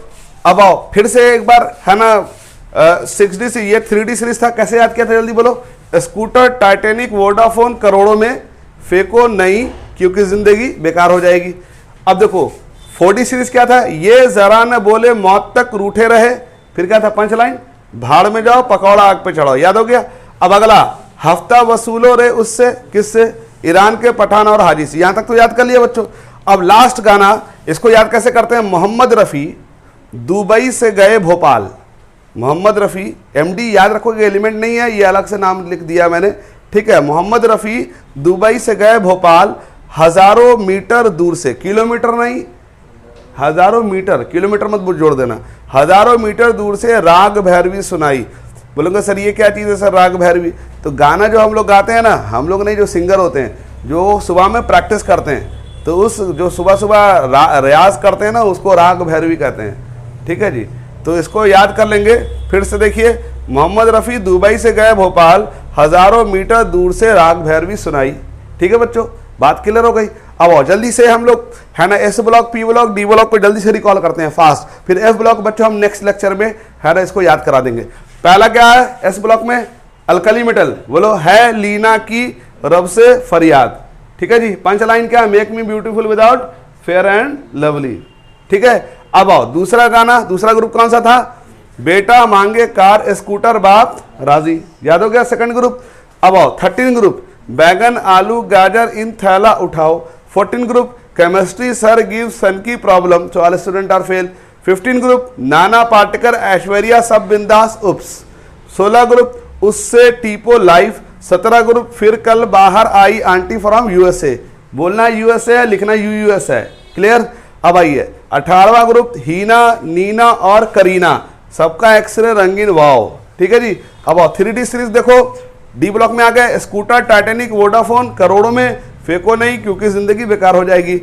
अब आओ फिर से एक बार, है ना 6D से, ये 3D सीरीज था, कैसे याद किया था जल्दी बोलो, स्कूटर, टाइटैनिक, वोडाफोन, करोड़ों में फेंको नहीं क्योंकि जिंदगी बेकार हो जाएगी। अब देखो 4D सीरीज क्या था, ये जरा न बोले मौत तक रूठे रहे, फिर क्या था पंच लाइन, भाड़ में जाओ, पकौड़ा आग पे चढ़ाओ, याद हो गया। अब अगला, हफ्ता वसूलो रे उससे, किससे, ईरान के पठान और हाजी से, यहां तक तो याद कर लिया बच्चों। अब लास्ट गाना, इसको याद कैसे करते हैं, मोहम्मद रफ़ी दुबई से गए भोपाल। मोहम्मद रफ़ी, एमडी याद रखोगे एलिमेंट नहीं है, ये अलग से नाम लिख दिया मैंने, ठीक है। मोहम्मद रफ़ी दुबई से गए भोपाल, हजारों मीटर दूर से, किलोमीटर नहीं, हजारों मीटर, किलोमीटर मत जोड़ देना, हजारों मीटर दूर से राग भैरवी सुनाई। बोलोगे सर ये क्या चीज़ है सर राग भैरवी, तो गाना जो हम लोग गाते हैं ना, हम लोग नहीं, जो सिंगर होते हैं, जो सुबह में प्रैक्टिस करते हैं, तो उस जो सुबह सुबह रियाज करते हैं ना, उसको राग भैरवी कहते हैं, ठीक है जी। तो इसको याद कर लेंगे। फिर से देखिए, मोहम्मद रफ़ी दुबई से गए भोपाल, हजारों मीटर दूर से राग भैरवी सुनाई, ठीक है बच्चों, बात क्लियर हो गई। अब आओ जल्दी से हम लोग है ना S block, P block, D block को जल्दी से रिकॉल करते हैं फास्ट, फिर एफ ब्लॉक बच्चों हम नेक्स्ट लेक्चर में है ना इसको याद करा देंगे। पहला क्या है एस ब्लॉक में, अल्कली मेटल, बोलो है लीना की रब से फरियाद, ठीक है जी। पंच लाइन क्या है, make me beautiful without fair and lovely, ठीक है। अब आओ दूसरा गाना, दूसरा ग्रुप कौन सा था, बेटा मांगे कार स्कूटर बाप राजी, याद हो गया सेकंड ग्रुप। अब आओ 13 ग्रुप, बैगन आलू गाजर इन थैला उठाओ। 14 group, chemistry sir give son की प्रॉब्लम, तो all student are fail. 15 group, Nana Patekar Aishwarya सब बिंदास उप्स। 16 ग्रुप, उससे टीपो लाइफ। 17 ग्रुप, फिर कल बाहर आई आंटी फ्रॉम यूएसए, बोलना यूएसए है, लिखना यूएस है, क्लियर। अब आइए 18वां ग्रुप, हीना नीना और करीना, सबका एक्सरे रंगीन वाओ, ठीक है जी। अब आओ 3D सीरीज देखो, डी ब्लॉक में आ गए स्कूटर टाइटैनिक वोडाफोन, करोड़ों में फेंको नहीं क्योंकि जिंदगी बेकार हो जाएगी।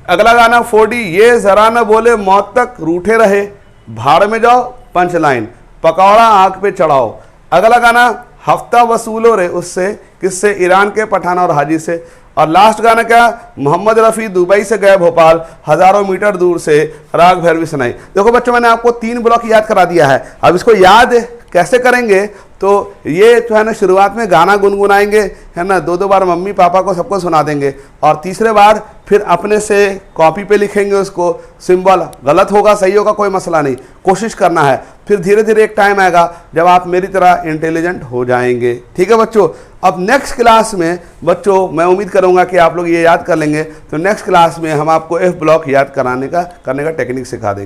अगला गाना 4D, ये जरा न बोले मौत तक रूठे रहे, भाड़ में जाओ पंच लाइन, पकौड़ा आग पे चढ़ाओ। अगला गाना हफ्ता वसूलो रे उससे, किससे, ईरान के पठान और हाजी से। और लास्ट गाना क्या, मोहम्मद रफ़ी दुबई से गए भोपाल, हजारों मीटर दूर से राग भैरवी सुनाई। देखो बच्चों मैंने आपको 3 ब्लॉक याद करा दिया है, अब इसको याद कैसे करेंगे, तो ये जो है ना शुरुआत में गाना गुनगुनाएंगे है ना, 2-2 बार मम्मी पापा को सबको सुना देंगे, और तीसरे बार फिर अपने से कॉपी पे लिखेंगे उसको, सिंबल गलत होगा सही होगा कोई मसला नहीं, कोशिश करना है। फिर धीरे धीरे एक टाइम आएगा जब आप मेरी तरह इंटेलिजेंट हो जाएंगे, ठीक है बच्चों। अब नेक्स्ट क्लास में बच्चों मैं उम्मीद करूंगा कि आप लोग ये याद कर लेंगे, तो नेक्स्ट क्लास में हम आपको एफ ब्लॉक याद करने का टेक्निक सिखा देंगे।